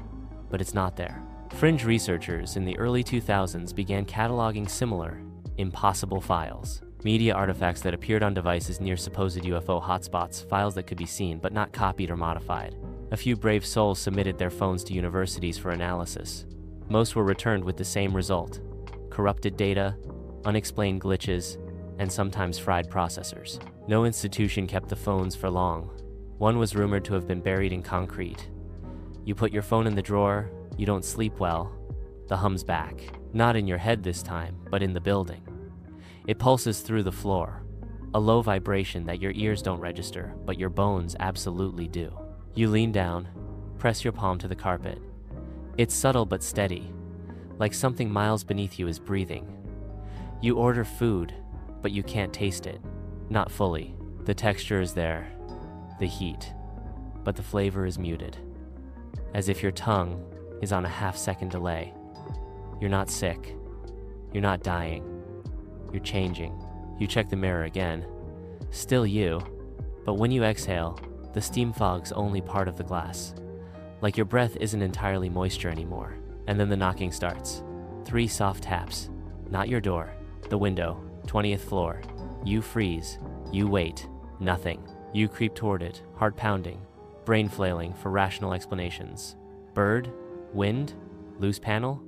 but it's not there. Fringe researchers in the early 2000s began cataloging similar, impossible files. Media artifacts that appeared on devices near supposed UFO hotspots, files that could be seen but not copied or modified. A few brave souls submitted their phones to universities for analysis. Most were returned with the same result: corrupted data, unexplained glitches, and sometimes fried processors. No institution kept the phones for long. One was rumored to have been buried in concrete. You put your phone in the drawer, you don't sleep well, the hum's back. Not in your head this time, but in the building. It pulses through the floor, a low vibration that your ears don't register, but your bones absolutely do. You lean down, press your palm to the carpet. It's subtle but steady, like something miles beneath you is breathing. You order food, but you can't taste it. Not fully. The texture is there, the heat, but the flavor is muted, as if your tongue is on a half-second delay. You're not sick. You're not dying. You're changing. You check the mirror again. Still you, but when you exhale, the steam fog's only part of the glass. Like your breath isn't entirely moisture anymore. And then the knocking starts. 3 soft taps. Not your door. The window. 20th floor. You freeze. You wait. Nothing. You creep toward it, heart pounding, brain flailing for rational explanations. Bird? Wind? Loose panel?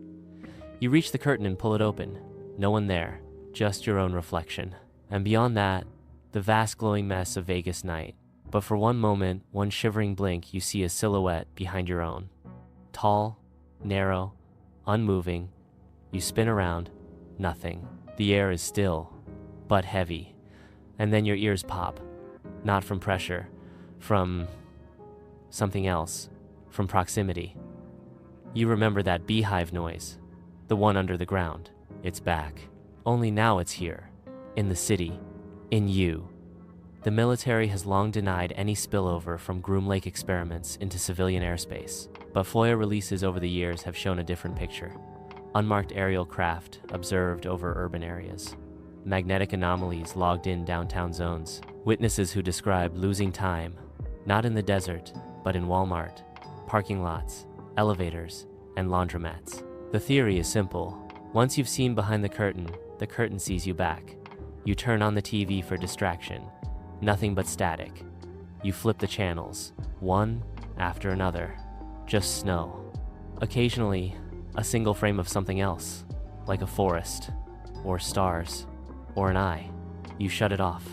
You reach the curtain and pull it open. No one there. Just your own reflection. And beyond that, the vast glowing mess of Vegas night. But for one moment, one shivering blink, you see a silhouette behind your own. Tall, narrow, unmoving. You spin around, nothing. The air is still, but heavy. And then your ears pop. Not from pressure, from something else, from proximity. You remember that beehive noise, the one under the ground. It's back. Only now it's here, in the city, in you. The military has long denied any spillover from Groom Lake experiments into civilian airspace, but FOIA releases over the years have shown a different picture. Unmarked aerial craft observed over urban areas, magnetic anomalies logged in downtown zones, witnesses who describe losing time, not in the desert, but in Walmart, parking lots, elevators, and laundromats. The theory is simple. Once you've seen behind the curtain sees you back. You turn on the TV for distraction. Nothing but static. You flip the channels, one after another. Just snow. Occasionally, a single frame of something else, like a forest, or stars, or an eye. You shut it off.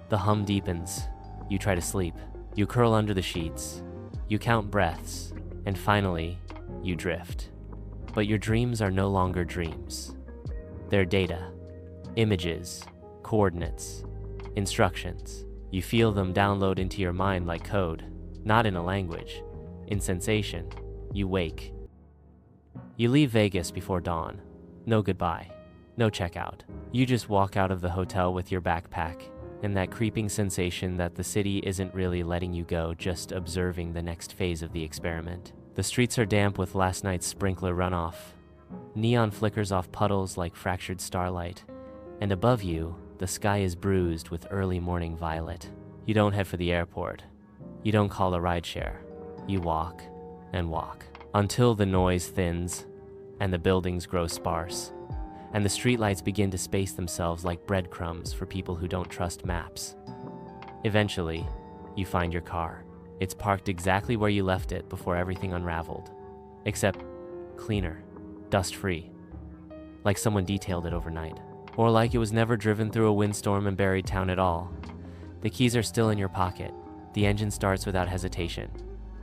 The hum deepens. You try to sleep. You curl under the sheets. You count breaths. And finally, you drift. But your dreams are no longer dreams. They're data, images, coordinates, instructions. You feel them download into your mind like code, not in a language, in sensation. You wake. You leave Vegas before dawn. No goodbye, no checkout. You just walk out of the hotel with your backpack, and that creeping sensation that the city isn't really letting you go, just observing the next phase of the experiment. The streets are damp with last night's sprinkler runoff. Neon flickers off puddles like fractured starlight, and above you, the sky is bruised with early morning violet. You don't head for the airport. You don't call a rideshare. You walk and walk until the noise thins and the buildings grow sparse, and the streetlights begin to space themselves like breadcrumbs for people who don't trust maps. Eventually, you find your car. It's parked exactly where you left it before everything unraveled, except cleaner, dust-free, like someone detailed it overnight. Or like it was never driven through a windstorm and buried town at all. The keys are still in your pocket. The engine starts without hesitation.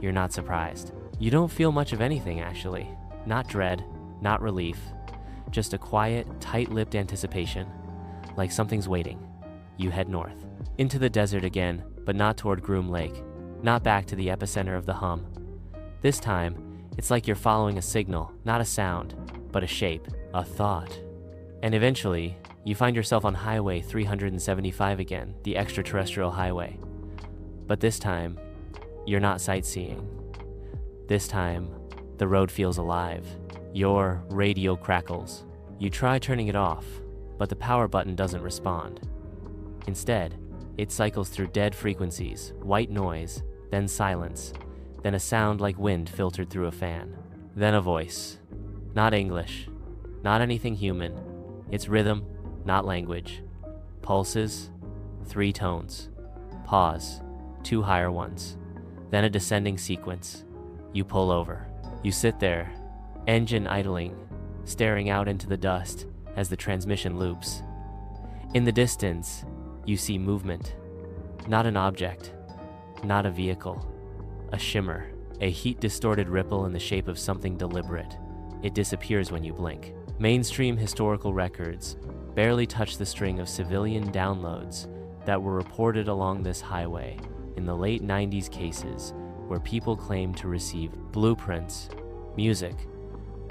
You're not surprised. You don't feel much of anything, actually. Not dread, not relief. Just a quiet, tight-lipped anticipation, like something's waiting. You head north, into the desert again, but not toward Groom Lake, not back to the epicenter of the hum. This time, it's like you're following a signal, not a sound, but a shape, a thought. And eventually, you find yourself on Highway 375 again, the extraterrestrial highway. But this time, you're not sightseeing. This time, the road feels alive. Your radio crackles. You try turning it off, but the power button doesn't respond. Instead, it cycles through dead frequencies, white noise, then silence, then a sound like wind filtered through a fan. Then a voice. Not English, not anything human. It's rhythm, not language. Pulses, 3 tones. Pause, 2 higher ones. Then a descending sequence. You pull over. You sit there, engine idling, staring out into the dust as the transmission loops. In the distance, you see movement. Not an object, not a vehicle. A shimmer, a heat-distorted ripple in the shape of something deliberate. It disappears when you blink. Mainstream historical records barely touch the string of civilian downloads that were reported along this highway in the late 90s, cases where people claimed to receive blueprints, music,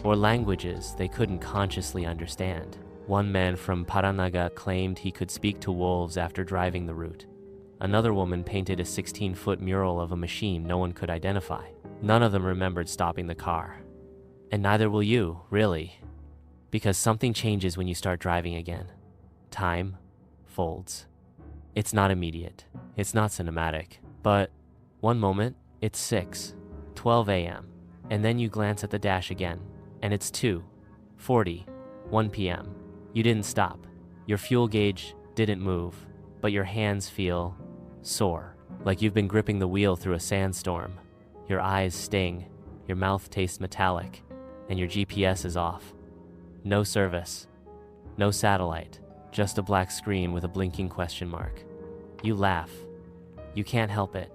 or languages they couldn't consciously understand. One man from Paranaga claimed he could speak to wolves after driving the route. Another woman painted a 16-foot mural of a machine no one could identify. None of them remembered stopping the car. And neither will you, really. Because something changes when you start driving again. Time folds. It's not immediate. It's not cinematic. But one moment, it's 6:12 a.m. And then you glance at the dash again, and it's 2:40, 1 p.m. You didn't stop. Your fuel gauge didn't move, but your hands feel sore, like you've been gripping the wheel through a sandstorm. Your eyes sting, your mouth tastes metallic, and your GPS is off. No service, no satellite, just a black screen with a blinking question mark. You laugh. You can't help it.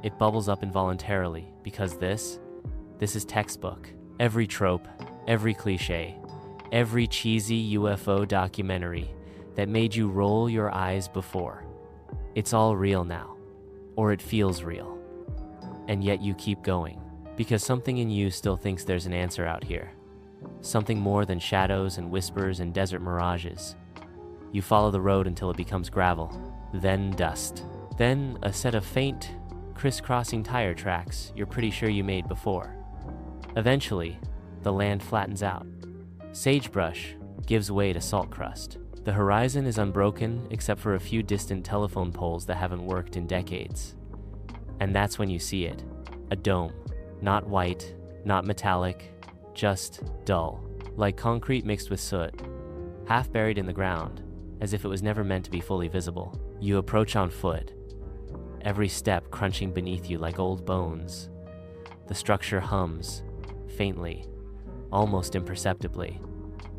It bubbles up involuntarily because this is textbook. Every trope, every cliche, every cheesy UFO documentary that made you roll your eyes before. It's all real now, or it feels real. And yet you keep going, because something in you still thinks there's an answer out here. Something more than shadows and whispers and desert mirages. You follow the road until it becomes gravel, then dust, then a set of faint, crisscrossing tire tracks you're pretty sure you made before. Eventually, the land flattens out. Sagebrush gives way to salt crust. The horizon is unbroken except for a few distant telephone poles that haven't worked in decades. And that's when you see it. A dome. Not white, not metallic, just dull. Like concrete mixed with soot. Half buried in the ground, as if it was never meant to be fully visible. You approach on foot, every step crunching beneath you like old bones. The structure hums, faintly, almost imperceptibly,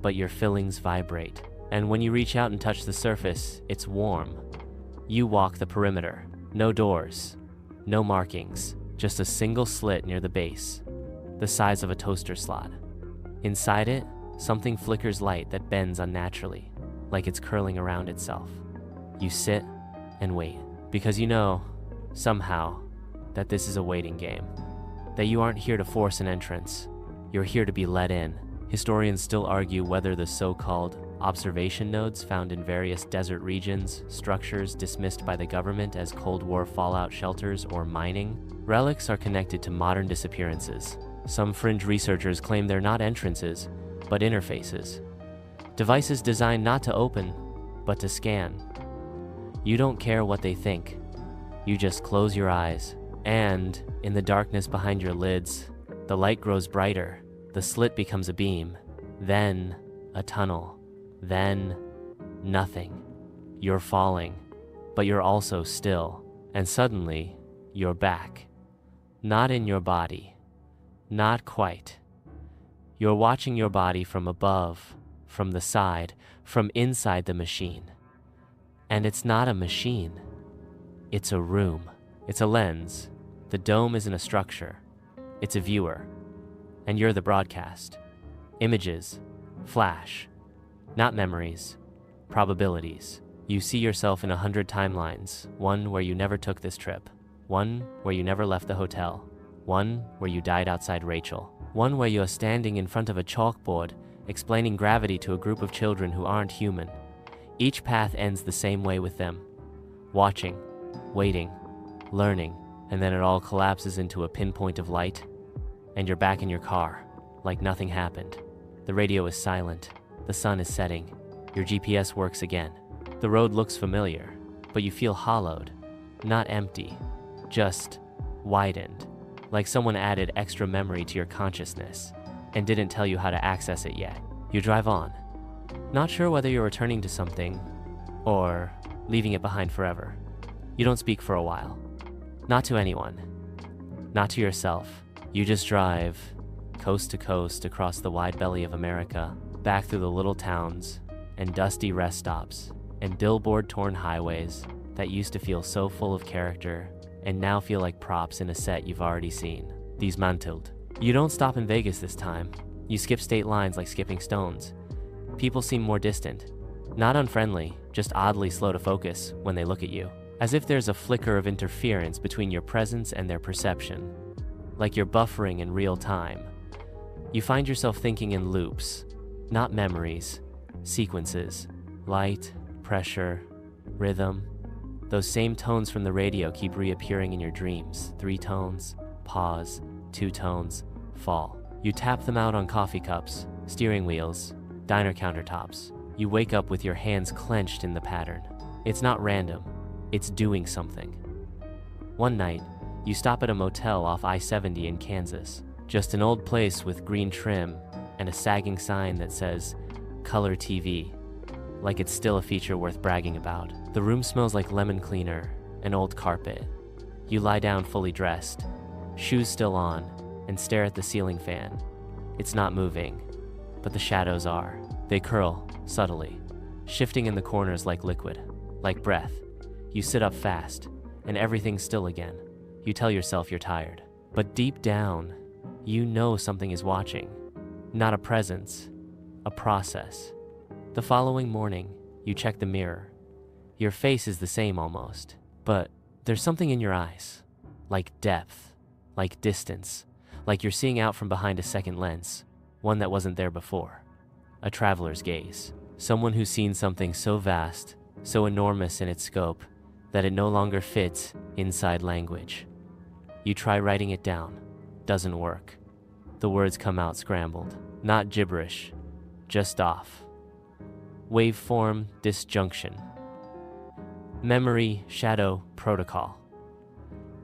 but your fillings vibrate. And when you reach out and touch the surface, it's warm. You walk the perimeter. No doors, no markings, just a single slit near the base, the size of a toaster slot. Inside it, something flickers light that bends unnaturally, like it's curling around itself. You sit and wait, because you know, somehow, that this is a waiting game. That you aren't here to force an entrance. You're here to be let in. Historians still argue whether the so-called observation nodes found in various desert regions, structures dismissed by the government as Cold War fallout shelters or mining, relics are connected to modern disappearances. Some fringe researchers claim they're not entrances, but interfaces. Devices designed not to open, but to scan. You don't care what they think. You just close your eyes, and in the darkness behind your lids, the light grows brighter. The slit becomes a beam, then a tunnel, then nothing. You're falling, but you're also still, and suddenly, you're back. Not in your body. Not quite. You're watching your body from above, from the side, from inside the machine. And it's not a machine. It's a room. It's a lens. The dome isn't a structure. It's a viewer. And you're the broadcast. Images. Flash. Not memories. Probabilities. You see yourself in 100 timelines. One where you never took this trip. One where you never left the hotel. One where you died outside Rachel. One where you're standing in front of a chalkboard explaining gravity to a group of children who aren't human. Each path ends the same way with them. Watching, waiting, learning, and then it all collapses into a pinpoint of light, and you're back in your car, like nothing happened. The radio is silent. The sun is setting. Your GPS works again. The road looks familiar, but you feel hollowed, not empty, just widened, like someone added extra memory to your consciousness and didn't tell you how to access it yet. You drive on, not sure whether you're returning to something or leaving it behind forever. You don't speak for a while. Not to anyone. Not to yourself. You just drive, coast to coast across the wide belly of America, back through the little towns and dusty rest stops and billboard-torn highways that used to feel so full of character and now feel like props in a set you've already seen. Dismantled. You don't stop in Vegas this time. You skip state lines like skipping stones. People seem more distant. Not unfriendly, just oddly slow to focus when they look at you. As if there's a flicker of interference between your presence and their perception. Like you're buffering in real time. You find yourself thinking in loops, not memories, sequences, light, pressure, rhythm. Those same tones from the radio keep reappearing in your dreams. 3 tones, pause, 2 tones, fall. You tap them out on coffee cups, steering wheels, diner countertops. You wake up with your hands clenched in the pattern. It's not random, it's doing something. One night, you stop at a motel off I-70 in Kansas. Just an old place with green trim and a sagging sign that says, Color TV, like it's still a feature worth bragging about. The room smells like lemon cleaner and old carpet. You lie down fully dressed, shoes still on, and stare at the ceiling fan. It's not moving, but the shadows are. They curl, subtly, shifting in the corners like liquid, like breath. You sit up fast, and everything's still again. You tell yourself you're tired. But deep down, you know something is watching. Not a presence, a process. The following morning, you check the mirror. Your face is the same almost, but there's something in your eyes, like depth, like distance, like you're seeing out from behind a second lens, one that wasn't there before. A traveler's gaze, someone who's seen something so vast, so enormous in its scope, that it no longer fits inside language. You try writing it down. Doesn't work. The words come out scrambled. Not gibberish, just off. Waveform disjunction. Memory shadow protocol.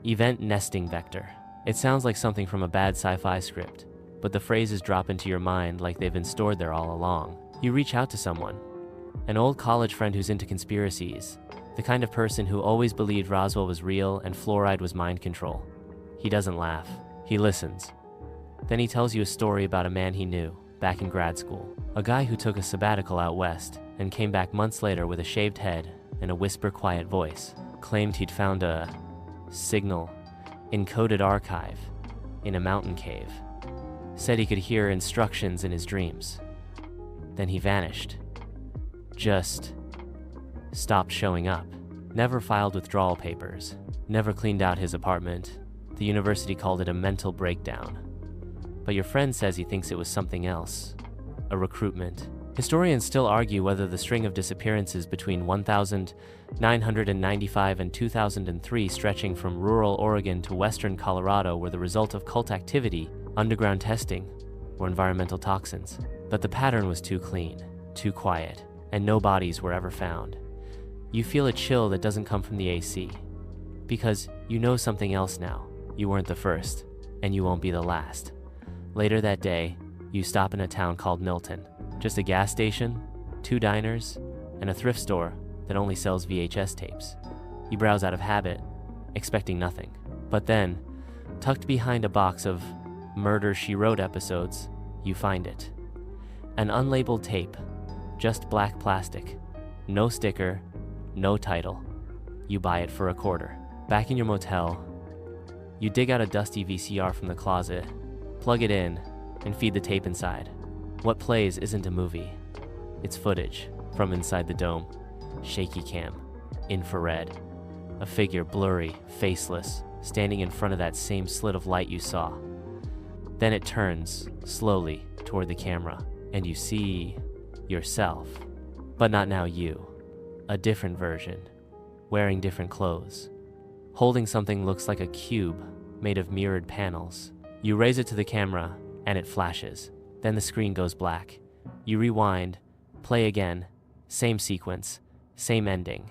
Event nesting vector. It sounds like something from a bad sci-fi script, but the phrases drop into your mind like they've been stored there all along. You reach out to someone, an old college friend who's into conspiracies, the kind of person who always believed Roswell was real and fluoride was mind control. He doesn't laugh. He listens. Then he tells you a story about a man he knew back in grad school, a guy who took a sabbatical out west and came back months later with a shaved head and a whisper-quiet voice, claimed he'd found a signal encoded archive in a mountain cave, said he could hear instructions in his dreams. Then he vanished. Just stopped showing up. Never filed withdrawal papers. Never cleaned out his apartment. The university called it a mental breakdown. But your friend says he thinks it was something else. A recruitment. Historians still argue whether the string of disappearances between 1995 and 2003 stretching from rural Oregon to western Colorado were the result of cult activity, underground testing, or environmental toxins. But the pattern was too clean, too quiet, and no bodies were ever found. You feel a chill that doesn't come from the AC, because you know something else now. You weren't the first, and you won't be the last. Later that day, you stop in a town called Milton. Just a gas station, 2 diners, and a thrift store that only sells VHS tapes. You browse out of habit, expecting nothing. But then, tucked behind a box of Murder, She Wrote episodes, you find it. An unlabeled tape, just black plastic, no sticker, no title. You buy it for $0.25. Back in your motel, you dig out a dusty VCR from the closet, plug it in, and feed the tape inside. What plays isn't a movie. It's footage from inside the dome. Shaky cam, infrared. A figure, blurry, faceless, standing in front of that same slit of light you saw. Then it turns, slowly, toward the camera, and you see yourself. But not now you. A different version, wearing different clothes. Holding something looks like a cube made of mirrored panels. You raise it to the camera, and it flashes. Then the screen goes black. You rewind, play again, same sequence, same ending.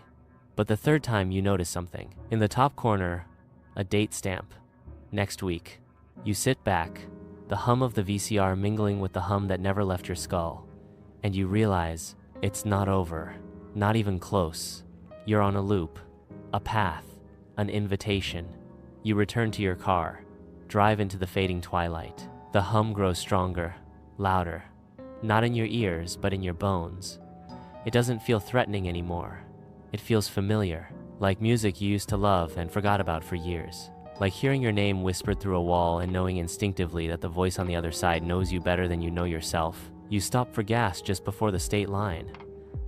But the third time you notice something. In the top corner, a date stamp. Next week. You sit back, the hum of the VCR mingling with the hum that never left your skull. And you realize it's not over, not even close. You're on a loop, a path, an invitation. You return to your car, drive into the fading twilight. The hum grows stronger, louder, not in your ears, but in your bones. It doesn't feel threatening anymore. It feels familiar, like music you used to love and forgot about for years. Like hearing your name whispered through a wall and knowing instinctively that the voice on the other side knows you better than you know yourself. You stop for gas just before the state line.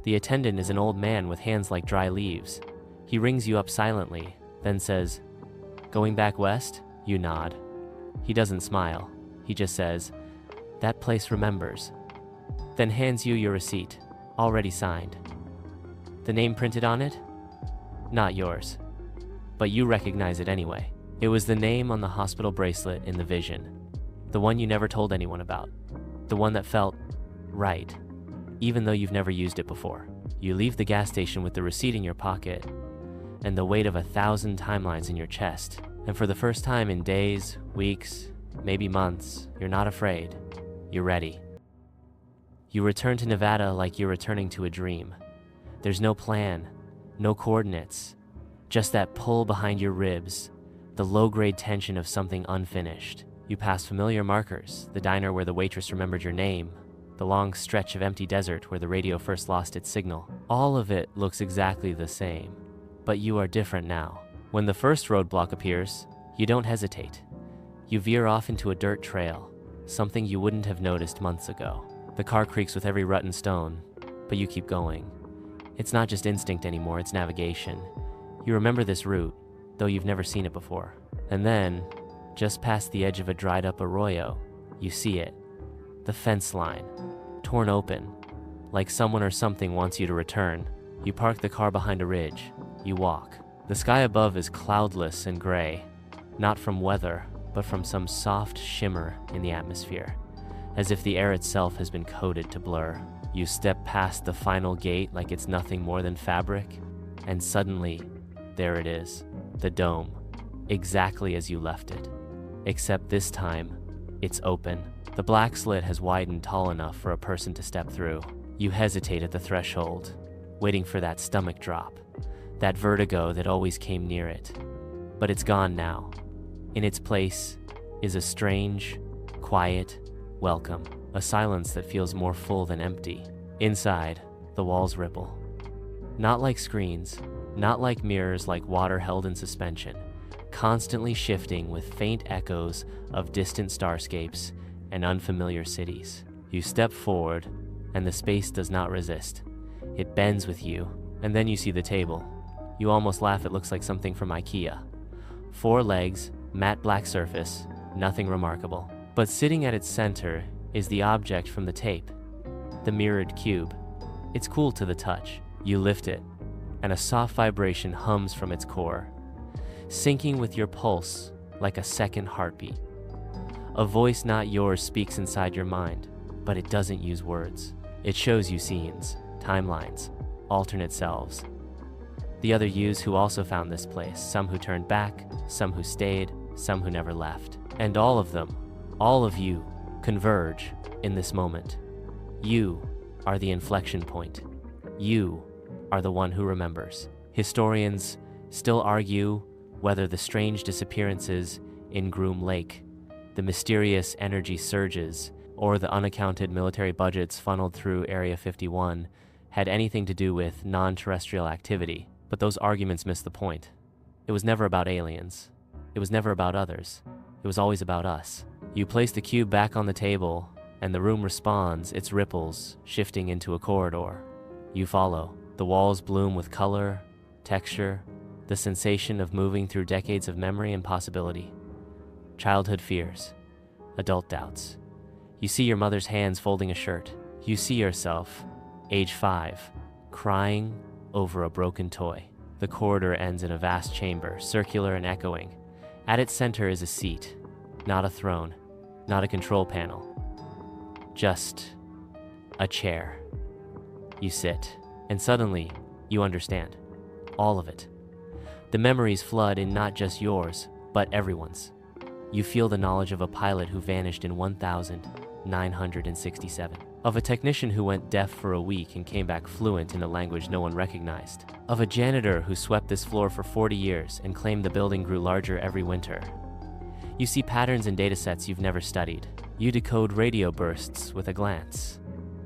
The attendant is an old man with hands like dry leaves. He rings you up silently, then says, "Going back west?" You nod. He doesn't smile. He just says, "That place remembers." Then hands you your receipt, already signed. The name printed on it? Not yours. But you recognize it anyway. It was the name on the hospital bracelet in the vision. The one you never told anyone about. The one that felt right, even though you've never used it before. You leave the gas station with the receipt in your pocket and the weight of 1,000 timelines in your chest. And for the first time in days, weeks, maybe months, you're not afraid. You're ready. You return to Nevada like you're returning to a dream. There's no plan, no coordinates, just that pull behind your ribs, the low-grade tension of something unfinished. You pass familiar markers, the diner where the waitress remembered your name, the long stretch of empty desert where the radio first lost its signal. All of it looks exactly the same, but you are different now. When the first roadblock appears, you don't hesitate. You veer off into a dirt trail, something you wouldn't have noticed months ago. The car creaks with every rut and stone, but you keep going. It's not just instinct anymore, it's navigation. You remember this route, though you've never seen it before. And then, just past the edge of a dried-up arroyo, you see it. The fence line, torn open, like someone or something wants you to return. You park the car behind a ridge. You walk. The sky above is cloudless and gray, not from weather, but from some soft shimmer in the atmosphere, as if the air itself has been coated to blur. You step past the final gate like it's nothing more than fabric, and suddenly, there it is, the dome, exactly as you left it. Except this time, it's open. The black slit has widened tall enough for a person to step through. You hesitate at the threshold, waiting for that stomach drop, that vertigo that always came near it. But it's gone now. In its place is a strange, quiet welcome, a silence that feels more full than empty. Inside, the walls ripple. Not like screens, not like mirrors, like water held in suspension, constantly shifting with faint echoes of distant starscapes and unfamiliar cities. You step forward, and the space does not resist. It bends with you, and then you see the table. You almost laugh. It looks like something from IKEA. 4 legs, matte black surface, nothing remarkable. But sitting at its center is the object from the tape, the mirrored cube. It's cool to the touch. You lift it, and a soft vibration hums from its core, syncing with your pulse like a second heartbeat. A voice not yours speaks inside your mind, but it doesn't use words. It shows you scenes, timelines, alternate selves. The other yous who also found this place, some who turned back, some who stayed, some who never left. And all of them, all of you, converge in this moment. You are the inflection point. You are the one who remembers. Historians still argue whether the strange disappearances in Groom Lake, the mysterious energy surges, or the unaccounted military budgets funneled through Area 51 had anything to do with non-terrestrial activity. But those arguments miss the point. It was never about aliens. It was never about others. It was always about us. You place the cube back on the table, and the room responds, its ripples shifting into a corridor. You follow. The walls bloom with color, texture, the sensation of moving through decades of memory and possibility. Childhood fears, adult doubts. You see your mother's hands folding a shirt. You see yourself, age 5, crying over a broken toy. The corridor ends in a vast chamber, circular and echoing. At its center is a seat, not a throne, not a control panel, just a chair. You sit, and suddenly you understand. All of it. The memories flood in, not just yours, but everyone's. You feel the knowledge of a pilot who vanished in 1967. Of a technician who went deaf for a week and came back fluent in a language no one recognized. Of a janitor who swept this floor for 40 years and claimed the building grew larger every winter. You see patterns in datasets you've never studied. You decode radio bursts with a glance.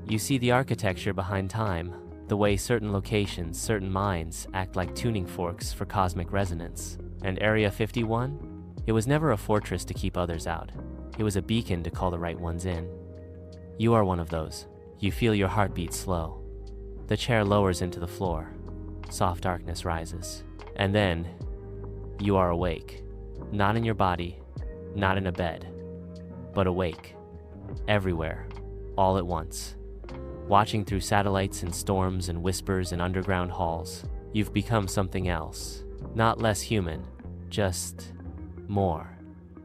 You see the architecture behind time, the way certain locations, certain minds act like tuning forks for cosmic resonance. And Area 51? It was never a fortress to keep others out. It was a beacon to call the right ones in. You are one of those. You feel your heartbeat slow. The chair lowers into the floor. Soft darkness rises. And then, you are awake. Not in your body, not in a bed, but awake. Everywhere, all at once. Watching through satellites and storms and whispers and underground halls. You've become something else. Not less human, just more.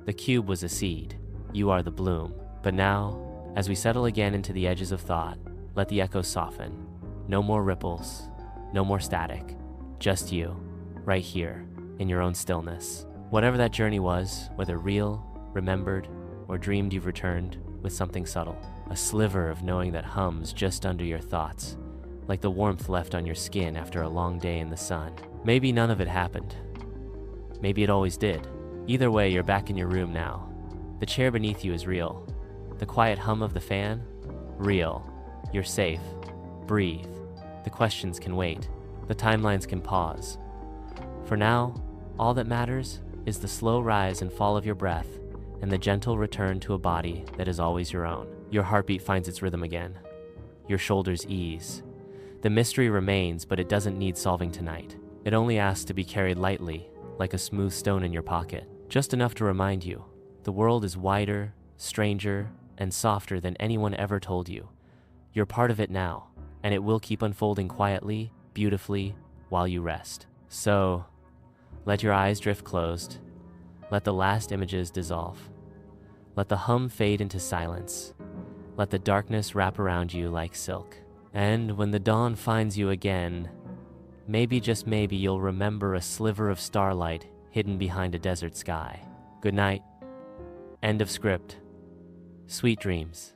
The cube was a seed. You are the bloom. But now, as we settle again into the edges of thought, let the echoes soften. No more ripples, no more static, just you, right here, in your own stillness. Whatever that journey was, whether real, remembered, or dreamed, you've returned with something subtle. A sliver of knowing that hums just under your thoughts, like the warmth left on your skin after a long day in the sun. Maybe none of it happened. Maybe it always did. Either way, you're back in your room now. The chair beneath you is real. The quiet hum of the fan? Real. You're safe. Breathe. The questions can wait. The timelines can pause. For now, all that matters is the slow rise and fall of your breath and the gentle return to a body that is always your own. Your heartbeat finds its rhythm again. Your shoulders ease. The mystery remains, but it doesn't need solving tonight. It only asks to be carried lightly, like a smooth stone in your pocket. Just enough to remind you, the world is wider, stranger, and softer than anyone ever told you. You're part of it now, and it will keep unfolding quietly, beautifully, while you rest. So, Let your eyes drift closed. Let the last images dissolve. Let the hum fade into silence. Let the darkness wrap around you like silk. And when the dawn finds you again, maybe, just maybe, you'll remember a sliver of starlight hidden behind a desert sky. Good night. End of script. Sweet dreams.